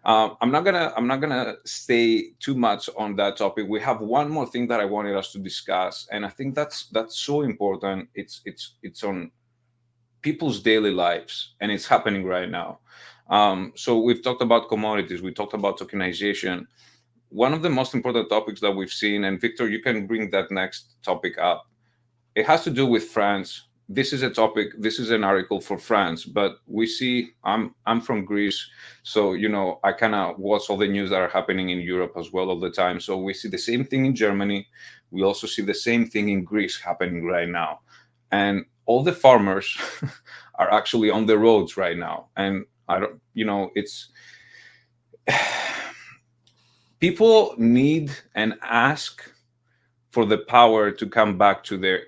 Speaker 1: I'm not gonna stay too much on that topic. We have one more thing that I wanted us to discuss, and I think that's so important. It's on people's daily lives, and it's happening right now. So we've talked about commodities, we talked about tokenization. One of the most important topics that we've seen, and Victor, you can bring that next topic up. It has to do with France. This is an article for France, but we see, I'm from Greece, so I kind of watch all the news that are happening in Europe as well all the time. So we see the same thing in Germany. We also see the same thing in Greece happening right now. And all the farmers are actually on the roads right now. And I don't, it's people need and ask for the power to come back to the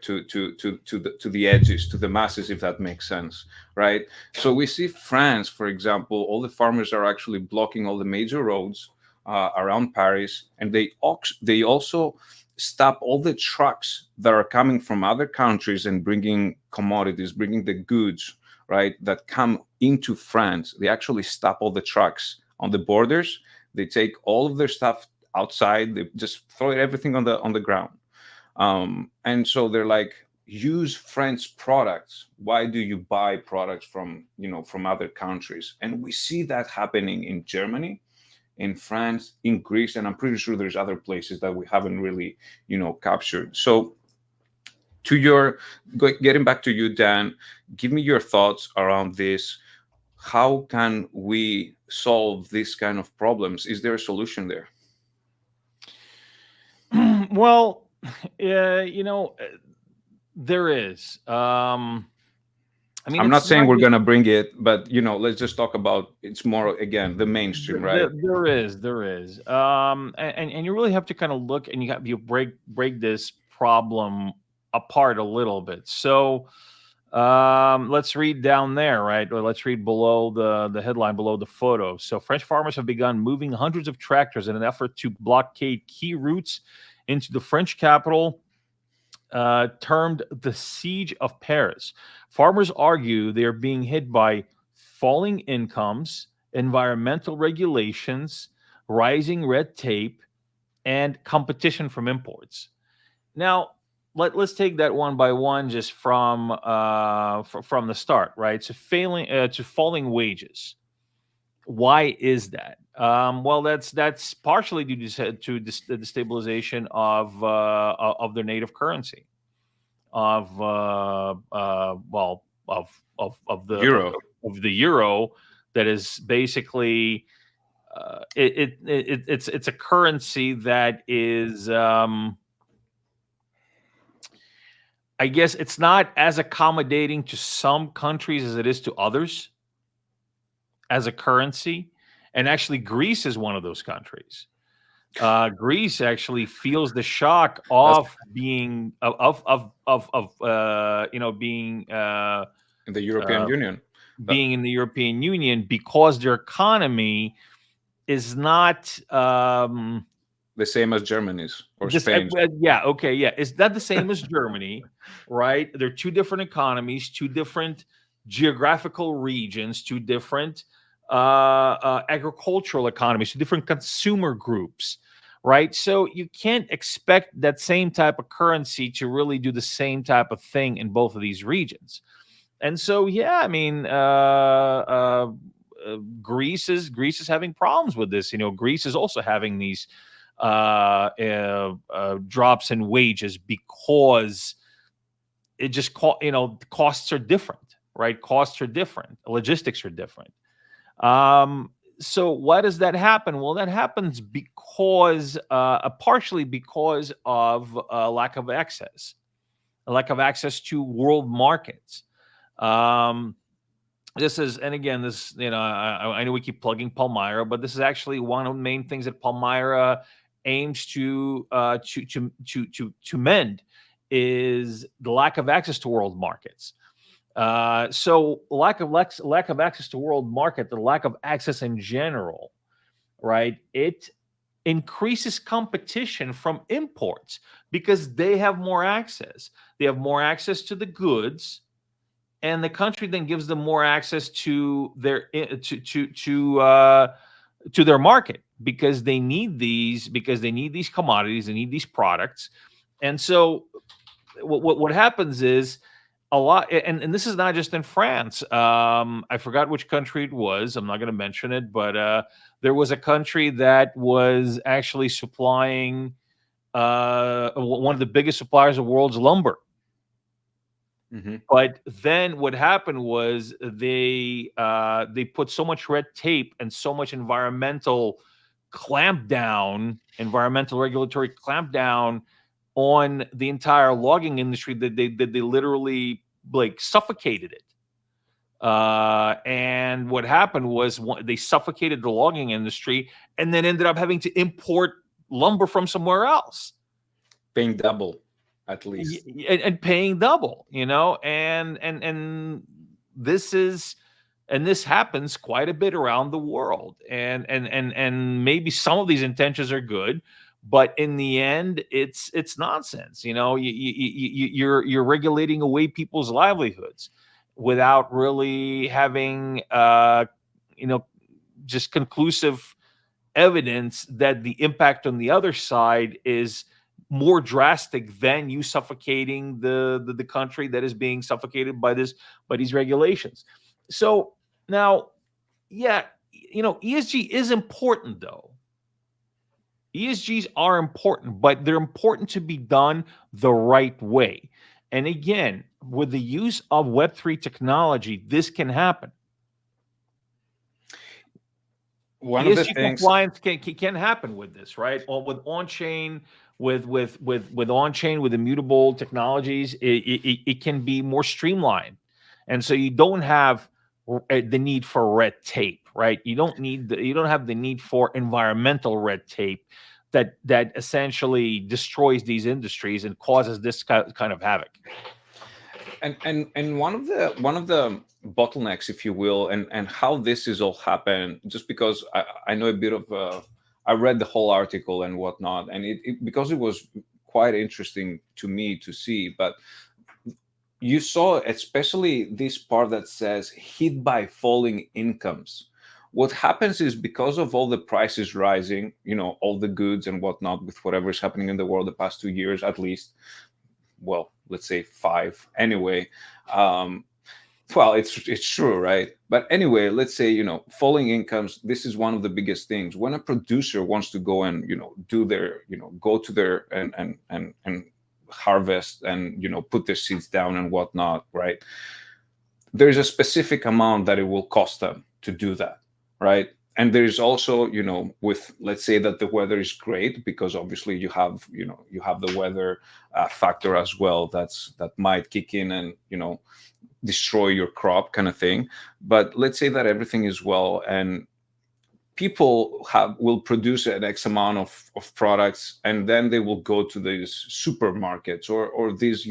Speaker 1: edges, to the masses, if that makes sense, right? So we see France, for example, all the farmers are actually blocking all the major roads around Paris, and they also stop all the trucks that are coming from other countries and bringing commodities, bringing the goods, right, that come into France. They actually stop all the trucks on the borders. They take all of their stuff outside. They just throw everything on the ground. And so they're like, use French products. Why do you buy products from, from other countries? And we see that happening in Germany, in France, in Greece, and I'm pretty sure there's other places that we haven't really, captured. So getting back to you, Dan, give me your thoughts around this. How can we solve this kind of problems? Is there a solution there?
Speaker 2: Well, there is. I mean,
Speaker 1: I'm not
Speaker 2: it's
Speaker 1: saying
Speaker 2: not
Speaker 1: we're
Speaker 2: just,
Speaker 1: gonna bring it, but let's just talk about it's more again the mainstream, right?
Speaker 2: there is. And you really have to kind of look and you break this problem apart a little bit. So let's read down there, right? Or let's read below the headline, below the photo. So French farmers have begun moving hundreds of tractors in an effort to blockade key routes into the French capital, termed the Siege of Paris. Farmers argue they are being hit by falling incomes, environmental regulations, rising red tape, and competition from imports. Now, let's take that one by one, just from the start, right? So falling wages. Why is that? Well, that's partially due to the destabilization of their native currency, of well of
Speaker 1: Euro.
Speaker 2: the euro, that is basically it's a currency that is, I guess it's not as accommodating to some countries as it is to others as a currency. And actually, Greece is one of those countries. Greece actually feels the shock of being being
Speaker 1: In the European Union.
Speaker 2: being in the European Union, because their economy is not
Speaker 1: The same as Germany's or Spain's.
Speaker 2: It's not the same as Germany, right? They're two different economies, two different geographical regions, two different agricultural economies, two different consumer groups, right? So you can't expect that same type of currency to really do the same type of thing in both of these regions. And so, I mean, Greece is having problems with this. Greece is also having these drops in wages, because it just costs are different, right? Costs are different, logistics are different. So why does that happen? Well, that happens because partially because of lack of access to world markets. This is, and again, this, I know we keep plugging Palmyra, but this is actually one of the main things that Palmyra aims to mend, is the lack of access to world markets. So lack of access to world market, the lack of access in general, right? It increases competition from imports, because they have more access. They have more access to the goods, and the country then gives them more access to their to their market, because they need these commodities, they need these products. And so what happens is, a lot, and this is not just in France. I forgot which country it was. I'm not going to mention it, but there was a country that was actually supplying one of the biggest suppliers of the world's lumber.
Speaker 1: Mm-hmm.
Speaker 2: But then what happened was they put so much red tape and so much environmental regulatory clampdown on the entire logging industry, that they literally suffocated it. And what happened was, they suffocated the logging industry, and then ended up having to import lumber from somewhere else,
Speaker 1: Paying double, at least,
Speaker 2: and paying double. And this happens quite a bit around the world, and maybe some of these intentions are good, but in the end, it's nonsense. You're regulating away people's livelihoods without really having just conclusive evidence that the impact on the other side is more drastic than you suffocating the country that is being suffocated by these regulations. So now, yeah, ESG is important though. ESGs are important, but they're important to be done the right way. And again, with the use of Web3 technology, this can happen.
Speaker 1: One of the
Speaker 2: ESG
Speaker 1: things,
Speaker 2: compliance can happen with this, right? Or with on-chain, with on-chain, with immutable technologies, it can be more streamlined, and so you don't have the need for red tape, right? You don't have the need for environmental red tape that essentially destroys these industries and causes this kind of havoc.
Speaker 1: and one of the bottlenecks, if you will, and how this is all happened, just because I know a bit of I read the whole article and whatnot, and because it was quite interesting to me to see. But you saw especially this part that says hit by falling incomes. What happens is, because of all the prices rising, all the goods and whatnot, with whatever is happening in the world the past 2 years at least, well, let's say 5 anyway. Well, it's true, right? But anyway, let's say, falling incomes, this is one of the biggest things. When a producer wants to go and, do their, go to their and harvest and, put their seeds down and whatnot, right? There's a specific amount that it will cost them to do that, right? And there's also, with, let's say that the weather is great, because obviously you have the weather factor as well, that might kick in and, destroy your crop, kind of thing. But let's say that everything is well, and people will produce an X amount of products, and then they will go to these supermarkets or these,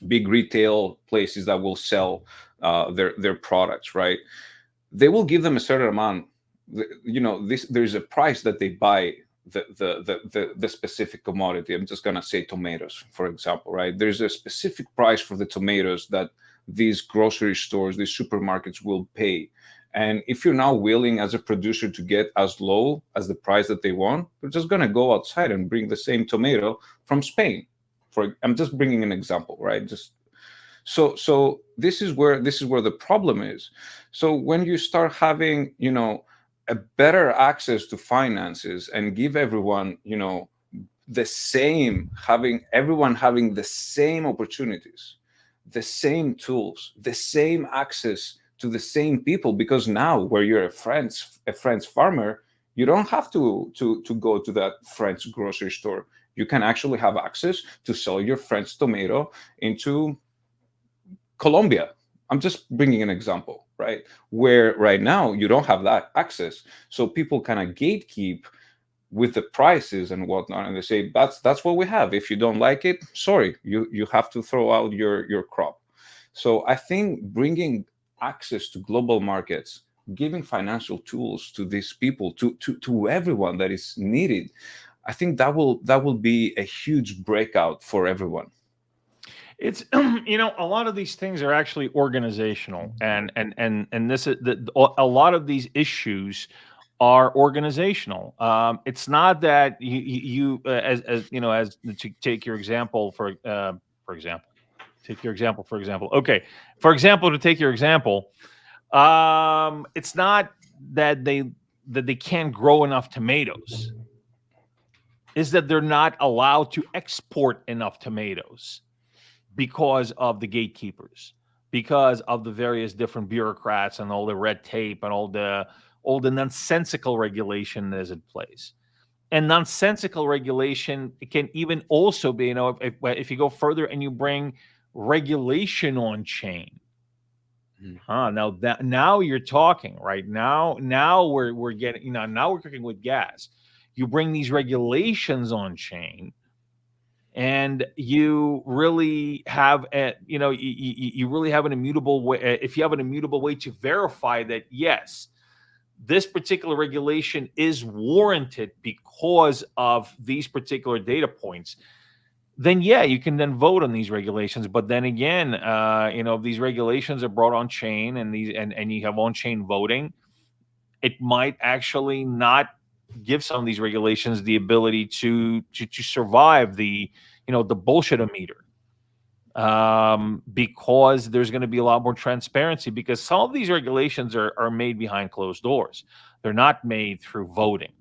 Speaker 1: big retail places that will sell their products, right? They will give them a certain amount. There's a price that they buy the specific commodity. I'm just gonna say tomatoes, for example, right? There's a specific price for the tomatoes that these grocery stores, these supermarkets will pay. And if you're now willing as a producer to get as low as the price that they want, they're just gonna go outside and bring the same tomato from Spain. I'm just bringing an example, right? So this is where the problem is. So when you start having, a better access to finances and give everyone, everyone having the same opportunities, the same tools, the same access to the same people, because now where you're a French farmer, you don't have to go to that French grocery store. You can actually have access to sell your French tomato into Colombia. I'm just bringing an example, right? Where right now you don't have that access. So people kind of gatekeep with the prices and whatnot, and they say, that's what we have. If you don't like it, sorry, you have to throw out your crop. So I think bringing access to global markets, giving financial tools to these people, to everyone that is needed, I think that will be a huge breakout for everyone.
Speaker 2: It's a lot of these things are actually organizational, and this is a lot of these issues are organizational. It's not that you as to take your example for example, take your example for example. Okay, for example, to take your example, it's not that they can't grow enough tomatoes. Is that they're not allowed to export enough tomatoes because of the gatekeepers, because of the various different bureaucrats and all the red tape and all the nonsensical regulation that is in place. And nonsensical regulation can even also be, if you go further and you bring regulation on chain. Now you're talking, right? Now we're getting, now we're cooking with gas. You bring these regulations on chain, and you really have you really have an immutable way. If you have an immutable way to verify that, yes, this particular regulation is warranted because of these particular data points, then yeah, you can then vote on these regulations. But then again, if these regulations are brought on chain and you have on chain voting, it might actually not give some of these regulations the ability to survive the bullshit-o-meter, because there's going to be a lot more transparency, because some of these regulations are made behind closed doors. They're not made through voting.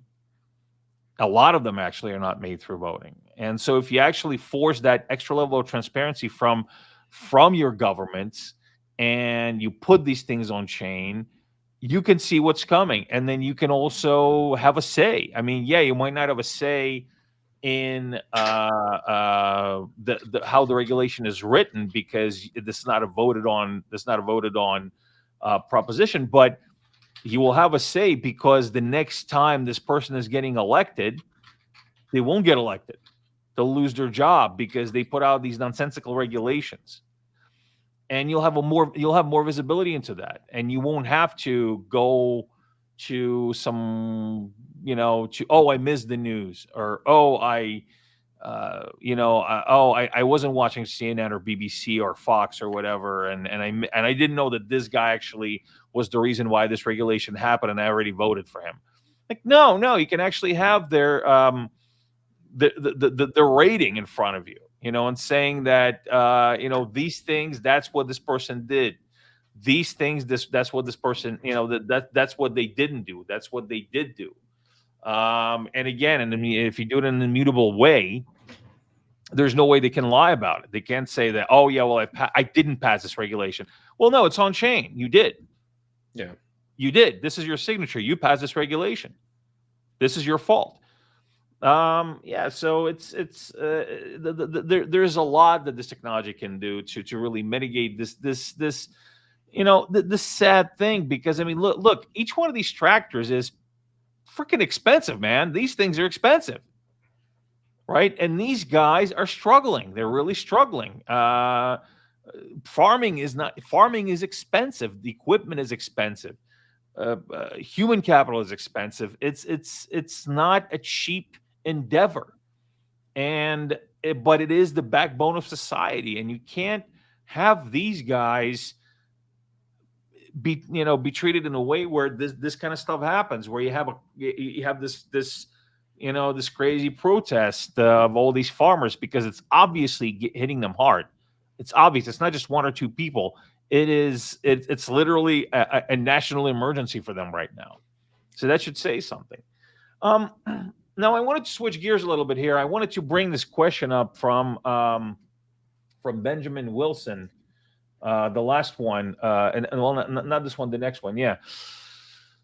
Speaker 2: A lot of them actually are not made through voting. And so if you actually force that extra level of transparency from your governments and you put these things on chain, you can see what's coming. And then you can also have a say. I mean, yeah, you might not have a say in how the regulation is written, because this is not a voted on proposition, but you will have a say, because the next time this person is getting elected, they won't get elected. They'll lose their job because they put out these nonsensical regulations. And you'll have more visibility into that, and you won't have to go to some, I missed the news, or I wasn't watching CNN or BBC or Fox or whatever, and I didn't know that this guy actually was the reason why this regulation happened, and I already voted for him. Like, no, you can actually have their the rating in front of you, and saying that these things, that's what this person did. These things, that's what this person, that's what they didn't do. That's what they did do. And again, if you do it in an immutable way, there's no way they can lie about it. They can't say that, oh yeah, well, I didn't pass this regulation. Well, no, it's on chain. You did.
Speaker 1: Yeah.
Speaker 2: You did. This is your signature. You passed this regulation. This is your fault. So there's a lot that this technology can do to really mitigate this sad thing, because I mean, look, each one of these tractors is freaking expensive, man. These things are expensive, right? And these guys are struggling. They're really struggling. Farming is expensive. The equipment is expensive. Human capital is expensive. It's not a cheap endeavor, but it is the backbone of society, and you can't have these guys be treated in a way where this kind of stuff happens, where you have this crazy protest of all these farmers, because it's obviously hitting them hard. It's obvious. It's not just one or two people. It's literally a national emergency for them right now. So that should say something. Now I wanted to switch gears a little bit here. I wanted to bring this question up from Benjamin Wilson, the last one, and well, not this one, the next one, yeah.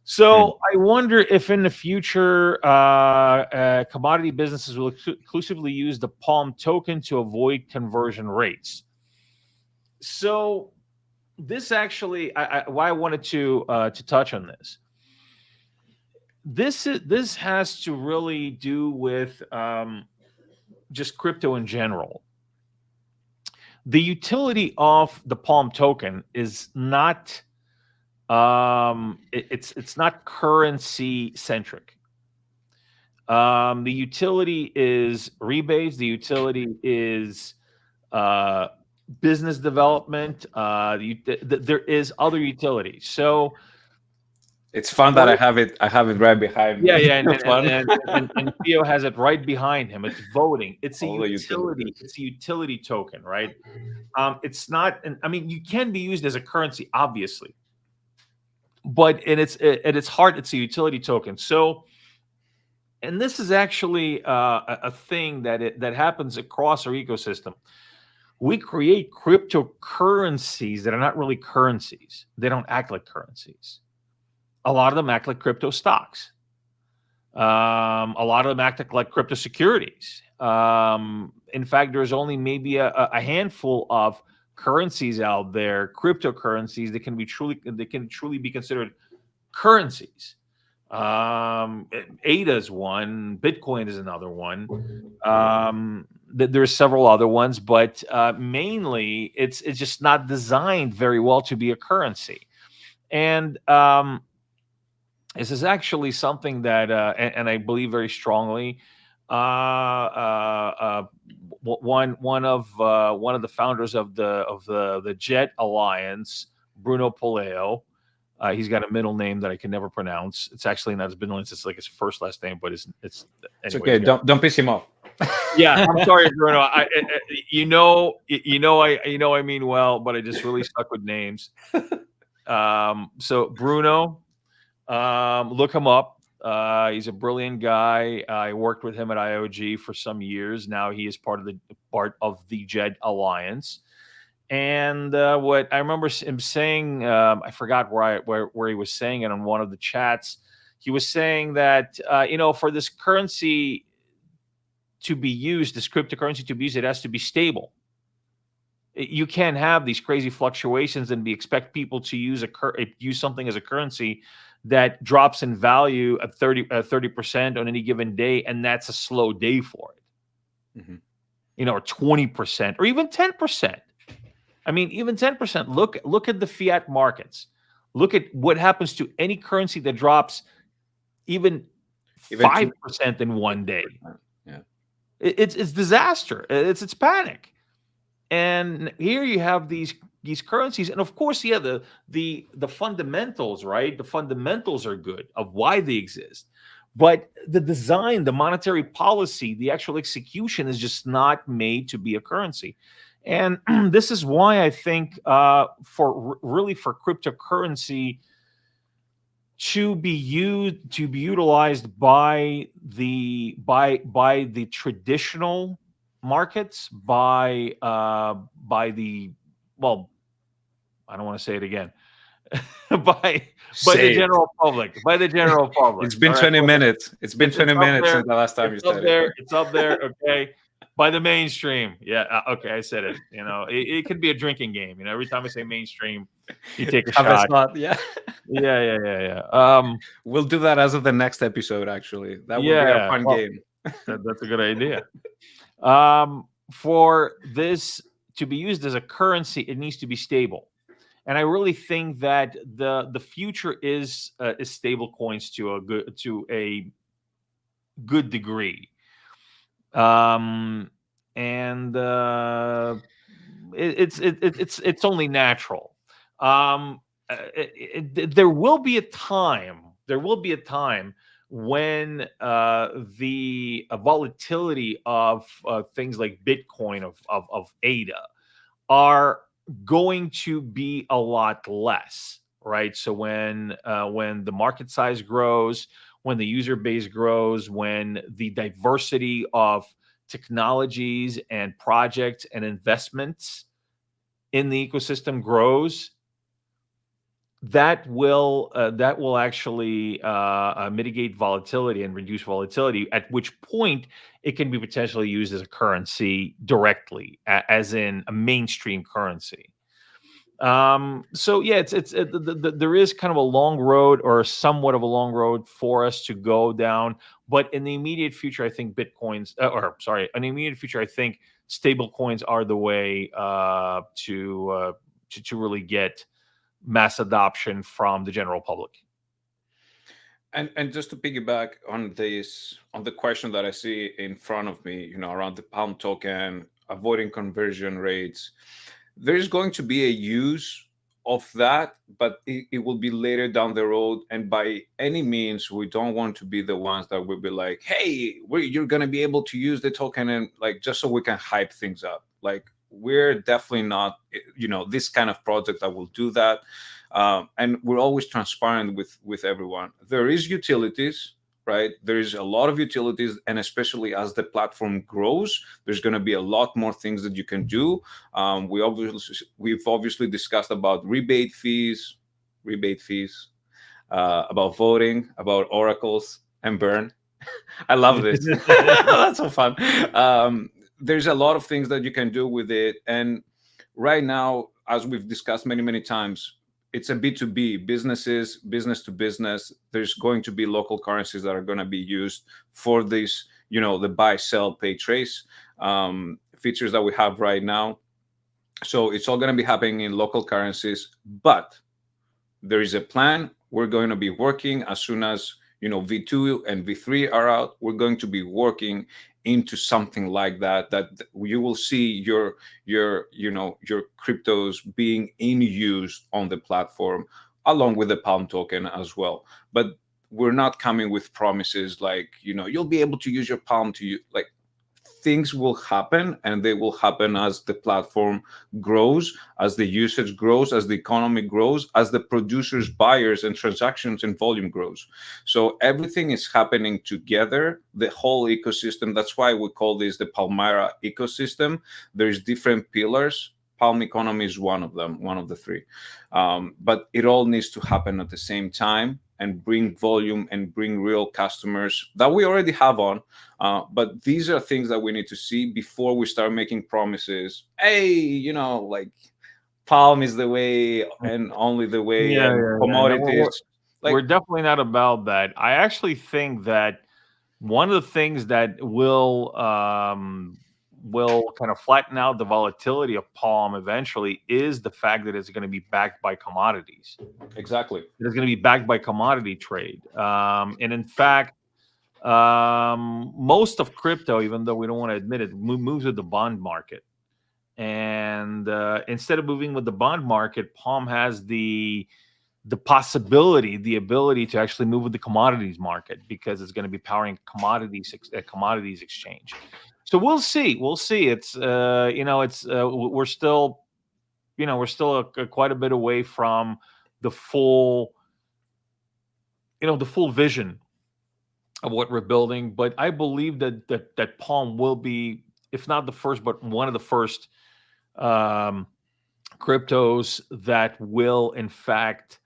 Speaker 2: So I wonder if in the future commodity businesses will exclusively use the Palm token to avoid conversion rates. So this actually, why I wanted to touch on this. This has to really do with just crypto in general. The utility of the Palm token is not it's not currency centric. The utility is rebates. The utility is business development. There is other utilities. So
Speaker 1: it's fun that I have it right behind me.
Speaker 2: Yeah, and Theo has it right behind him. It's voting. It's a utility. It's a utility token, right? It's not. I mean, you can be used as a currency, obviously, but at its heart, it's a utility token. So, and this is actually a thing that happens across our ecosystem. We create cryptocurrencies that are not really currencies. They don't act like currencies. A lot of them act like crypto stocks. A lot of them act like crypto securities. In fact, there's only maybe a handful of currencies out there, cryptocurrencies, that can truly be considered currencies. ADA is one. Bitcoin is another one. There's several other ones, but mainly it's just not designed very well to be a currency. And This is actually something that, and I believe very strongly. Uh, uh, uh, one of the founders of the Jet Alliance, Bruno Poleo. He's got a middle name that I can never pronounce. It's actually not his middle name; it's like his first last name, but it's
Speaker 1: It's
Speaker 2: anyway.
Speaker 1: okay. Don't piss him off.
Speaker 2: Yeah, I'm sorry, Bruno. I mean well, but I just really stuck with names. So Bruno, look him up. He's a brilliant guy. I worked with him at IOG for some years. Now he is part of the Jed Alliance. And what I remember him saying, I forgot where he was saying it on one of the chats. He was saying that for this currency to be used, this cryptocurrency to be used, it has to be stable. You can't have these crazy fluctuations and expect people to use something as a currency that drops in value at 30% on any given day, and that's a slow day for it. Or 20%, or even 10%. I mean, even 10%. Look at the fiat markets. Look at what happens to any currency that drops even 5% in one day.
Speaker 1: Yeah,
Speaker 2: it's disaster. It's panic. And here you have these currencies, and of course, yeah, the fundamentals, right? The fundamentals are good of why they exist, but the design, the monetary policy, the actual execution is just not made to be a currency. And this is why I think for cryptocurrency to be utilized by the traditional markets, by the, well, I don't want to say it again, by the general public,
Speaker 1: It's been 20 minutes. It's been 20 minutes since the last time you said it.
Speaker 2: It's up there. Okay. By the mainstream. Yeah. Okay. I said it. It could be a drinking game. Every time I say mainstream, you take a shot.
Speaker 1: Yeah.
Speaker 2: Yeah.
Speaker 1: We'll do that as of the next episode, actually. That would be a fun game.
Speaker 2: That's a good idea. For this to be used as a currency, it needs to be stable. And I really think that the future is stable coins to a good degree. And it's only natural. There will be a time. When the volatility of things like Bitcoin, of ADA, are going to be a lot less, right? So when the market size grows, when the user base grows, when the diversity of technologies and projects and investments in the ecosystem grows, that will actually mitigate volatility and reduce volatility, at which point it can be potentially used as a currency directly, as in a mainstream currency. So yeah, there is kind of a long road, or somewhat of a long road, for us to go down. But in the immediate future, I think in the immediate future, I think stable coins are the way to really get mass adoption from the general public.
Speaker 1: And just to piggyback on the question that I see in front of me, around the Palm token, avoiding conversion rates, there's going to be a use of that, but it will be later down the road. And by any means, we don't want to be the ones that will be like, hey, you're going to be able to use the token, and just so we can hype things up. We're definitely not, this kind of project that will do that. And we're always transparent with everyone. There is utilities, right? There is a lot of utilities, and especially as the platform grows, there's going to be a lot more things that you can do. We've obviously discussed about rebate fees, about voting, about oracles, and burn. I love this. That's so fun. There's a lot of things that you can do with it. And right now, as we've discussed many times, it's a B2B, business to business. There's going to be local currencies that are going to be used for this, the buy, sell, pay, trace features that we have right now. So it's all going to be happening in local currencies. But there is a plan. we're going to be working as soon as V2 and V3 are out. We're going to be working into something like that, that you will see your cryptos being in use on the platform, along with the Palm token as well. But we're not coming with promises like, you'll be able to use your Palm to use, like, things will happen, and they will happen as the platform grows, as the usage grows, as the economy grows, as the producers, buyers, and transactions and volume grows. So everything is happening together, the whole ecosystem. That's why we call this the Palmyra ecosystem. There's different pillars. Palm economy is one of them, one of the three. But it all needs to happen at the same time and bring volume and bring real customers that we already have on. But these are things that we need to see before we start making promises. Hey, like Palm is the way and only the way,
Speaker 2: Yeah,
Speaker 1: and
Speaker 2: yeah, yeah. No,
Speaker 1: commodities. Like,
Speaker 2: we're definitely not about that. I actually think that one of the things that will kind of flatten out the volatility of Palm eventually is the fact that it's going to be backed by commodities.
Speaker 1: exactly.
Speaker 2: It is going to be backed by commodity trade. And in fact, most of crypto, even though we don't want to admit it, moves with the bond market. And instead of moving with the bond market, Palm has the possibility, the ability to actually move with the commodities market, because it's going to be powering commodities exchange. So we'll see. We'll see. It's we're still quite a bit away from the full vision of what we're building. But I believe that Palm will be, if not the first, but one of the first cryptos that will in fact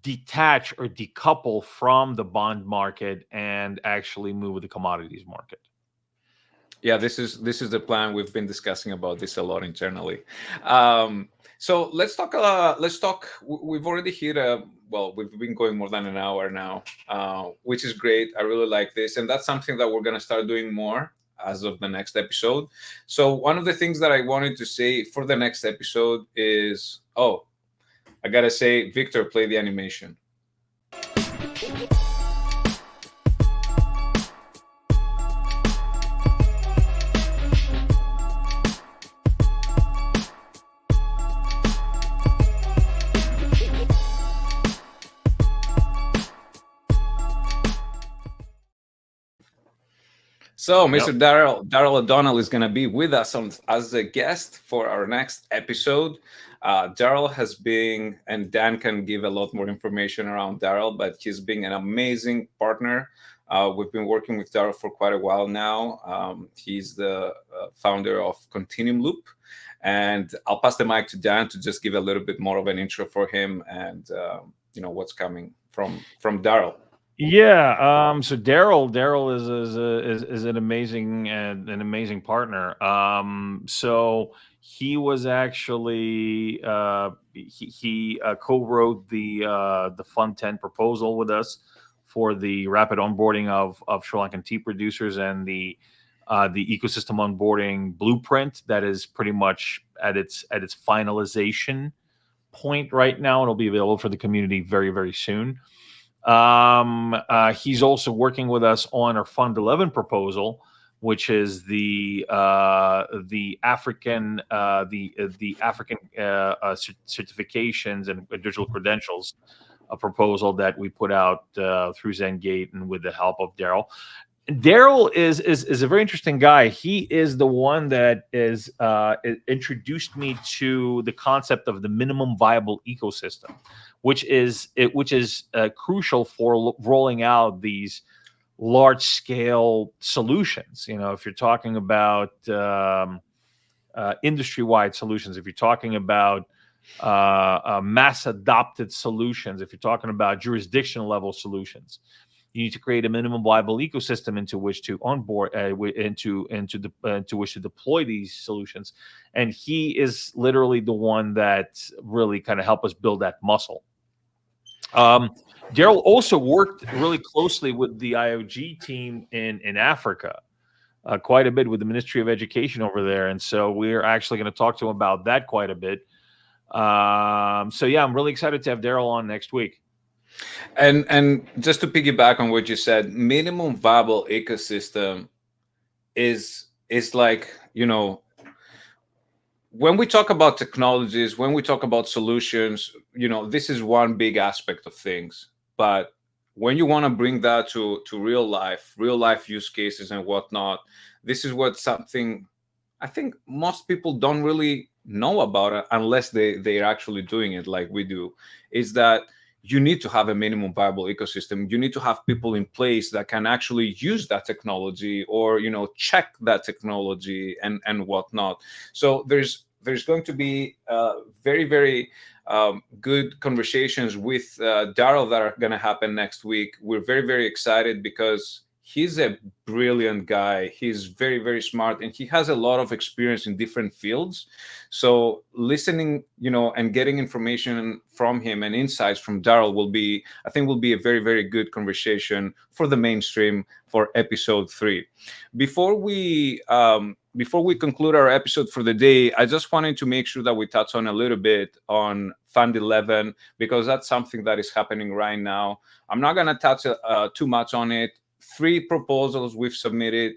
Speaker 2: detach or decouple from the bond market and actually move with the commodities market.
Speaker 1: Yeah, this is the plan. We've been discussing about this a lot internally. So let's talk. We've already hit we've been going more than an hour now, which is great. I really like this, and that's something that we're going to start doing more as of the next episode. So one of the things that I wanted to say for the next episode is, I gotta say, Victor, play the animation. So, Mr. Daryl O'Donnell is going to be with us as a guest for our next episode. Daryl has been, and Dan can give a lot more information around Daryl, but he's been an amazing partner. We've been working with Daryl for quite a while now. He's the founder of Continuum Loop. And I'll pass the mic to Dan to just give a little bit more of an intro for him and what's coming from Daryl.
Speaker 2: Yeah. So Daryl is an amazing partner. So he was actually he co-wrote the Fund 10 proposal with us for the rapid onboarding of Sri Lankan tea producers, and the ecosystem onboarding blueprint that is pretty much at its finalization point right now. It'll be available for the community very, very soon. He's also working with us on our Fund 11 proposal, which is the African certifications and digital credentials, a proposal that we put out through Zengate and with the help of Daryl. Daryl is a very interesting guy. He is the one that introduced me to the concept of the minimum viable ecosystem, which is crucial for rolling out these large scale solutions. If you're talking about industry wide solutions, if you're talking about mass adopted solutions, if you're talking about jurisdiction level solutions, you need to create a minimum viable ecosystem into which to onboard, into which to deploy these solutions. And he is literally the one that really kind of helped us build that muscle. Daryl also worked really closely with the IOG team in Africa, quite a bit with the Ministry of Education over there. And so we're actually going to talk to him about that quite a bit. So yeah, I'm really excited to have Daryl on next week.
Speaker 1: And just to piggyback on what you said, minimum viable ecosystem is like, when we talk about technologies, when we talk about solutions, this is one big aspect of things. But when you want to bring that to real life use cases and whatnot, this is what something I think most people don't really know about it unless they're actually doing it like we do. Is that you need to have a minimum viable ecosystem. You need to have people in place that can actually use that technology, or check that technology and whatnot. So there's going to be very very good conversations with Daryl that are going to happen next week. We're very very excited because he's a brilliant guy. He's very very smart, and he has a lot of experience in different fields. So listening, and getting information from him and insights from Daryl will be a very very good conversation for the mainstream for episode 3. Before we conclude our episode for the day, I just wanted to make sure that we touch on a little bit on Fund 11, because that's something that is happening right now. I'm not going to touch too much on it. 3 proposals we've submitted.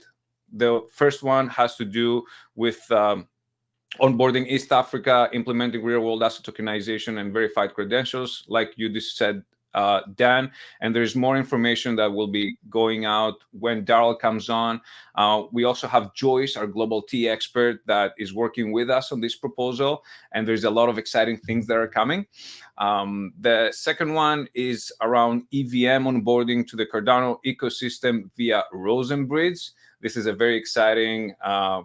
Speaker 1: The first one has to do with onboarding East Africa, implementing real-world asset tokenization and verified credentials, like you just said, Dan. And there's more information that will be going out when Daryl comes on. We also have Joyce, our global T expert, that is working with us on this proposal. And there's a lot of exciting things that are coming. The second one is around EVM onboarding to the Cardano ecosystem via Rosenbridge. This is a very exciting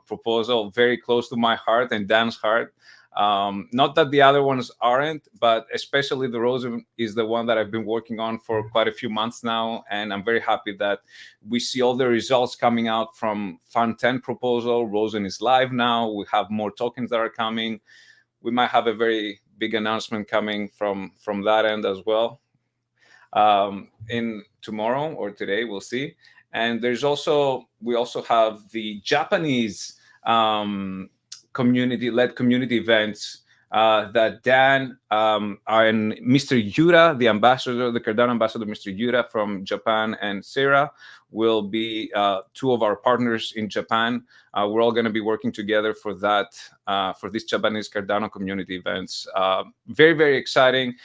Speaker 1: proposal, very close to my heart and Dan's heart. Not that the other ones aren't, but especially the Rosen is the one that I've been working on for quite a few months now. And I'm very happy that we see all the results coming out from Fund 10 proposal. Rosen is live now. We have more tokens that are coming. We might have a very big announcement coming from that end as well. In tomorrow or today, we'll see. And we also have the Japanese community-led community events that Dan and Mr. Yura, the Cardano ambassador, Mr. Yura from Japan, and Sarah will be 2 of our partners in Japan. We're all going to be working together for that, for these Japanese Cardano community events. Very, very exciting.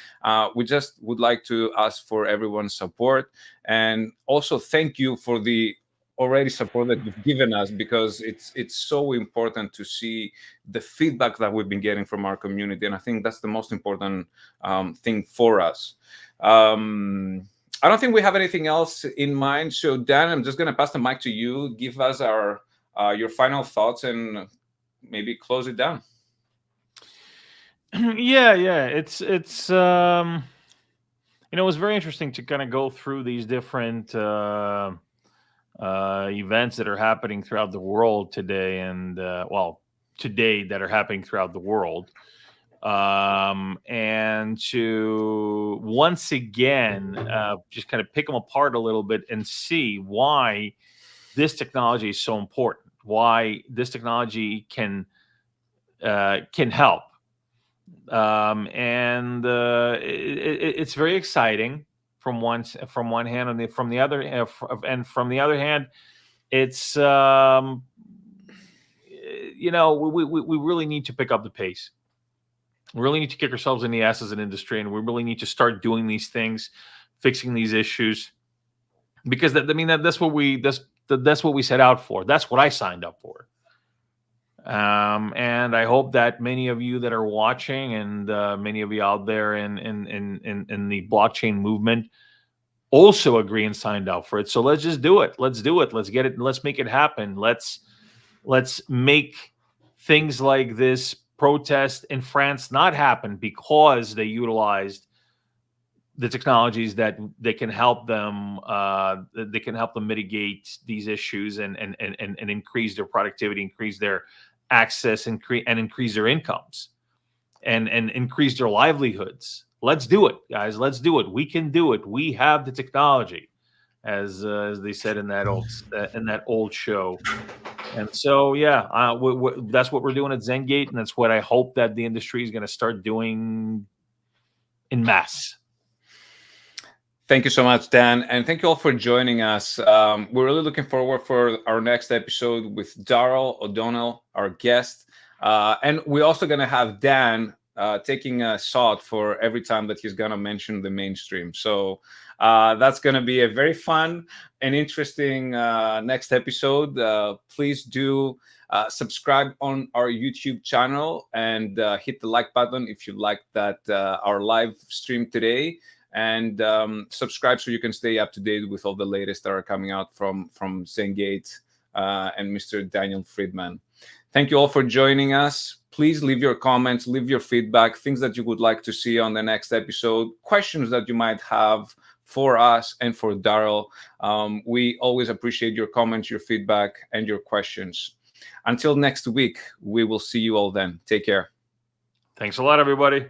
Speaker 1: We just would like to ask for everyone's support, and also thank you for the already support that you've given us, because it's so important to see the feedback that we've been getting from our community, and I think that's the most important thing for us. I don't think we have anything else in mind. So Dan, I'm just going to pass the mic to you. Give us your final thoughts and maybe close it down.
Speaker 2: Yeah. It's it was very interesting to kind of go through these different events that are happening throughout the world today, and today that are happening throughout the world, and to once again just kind of pick them apart a little bit and see why this technology is so important, why this technology can help, and it's very exciting from one hand, and from the other hand, it's we really need to pick up the pace. We really need to kick ourselves in the ass as an industry, and we really need to start doing these things, fixing these issues, because that's what we set out for. That's what I signed up for. And I hope that many of you that are watching, and many of you out there in the blockchain movement, also agree and signed up for it. So let's just do it. Let's do it. Let's get it. Let's make it happen. Let's make things like this protest in France not happen, because they utilized the technologies that they can help them. They can help them mitigate these issues and increase their productivity, increase their access, and increase their incomes, and increase their livelihoods. Let's do it, guys. Let's do it. We can do it. We have the technology, as they said in that old show. And so, that's what we're doing at Zengate, and that's what I hope that the industry is going to start doing in mass.
Speaker 1: Thank you so much, Dan, and thank you all for joining us. We're really looking forward for our next episode with Darrell O'Donnell, our guest, and we're also going to have Dan taking a shot for every time that he's going to mention the mainstream. So that's going to be a very fun and interesting next episode. Please do subscribe on our YouTube channel and hit the like button if you liked that our live stream today. And subscribe so you can stay up to date with all the latest that are coming out from Zengate and Mr. Daniel Friedman. Thank you all for joining us. Please leave your comments, leave your feedback, things that you would like to see on the next episode, questions that you might have for us and for Darrell. We always appreciate your comments, your feedback, and your questions. Until next week, we will see you all then. Take care.
Speaker 2: Thanks a lot, everybody.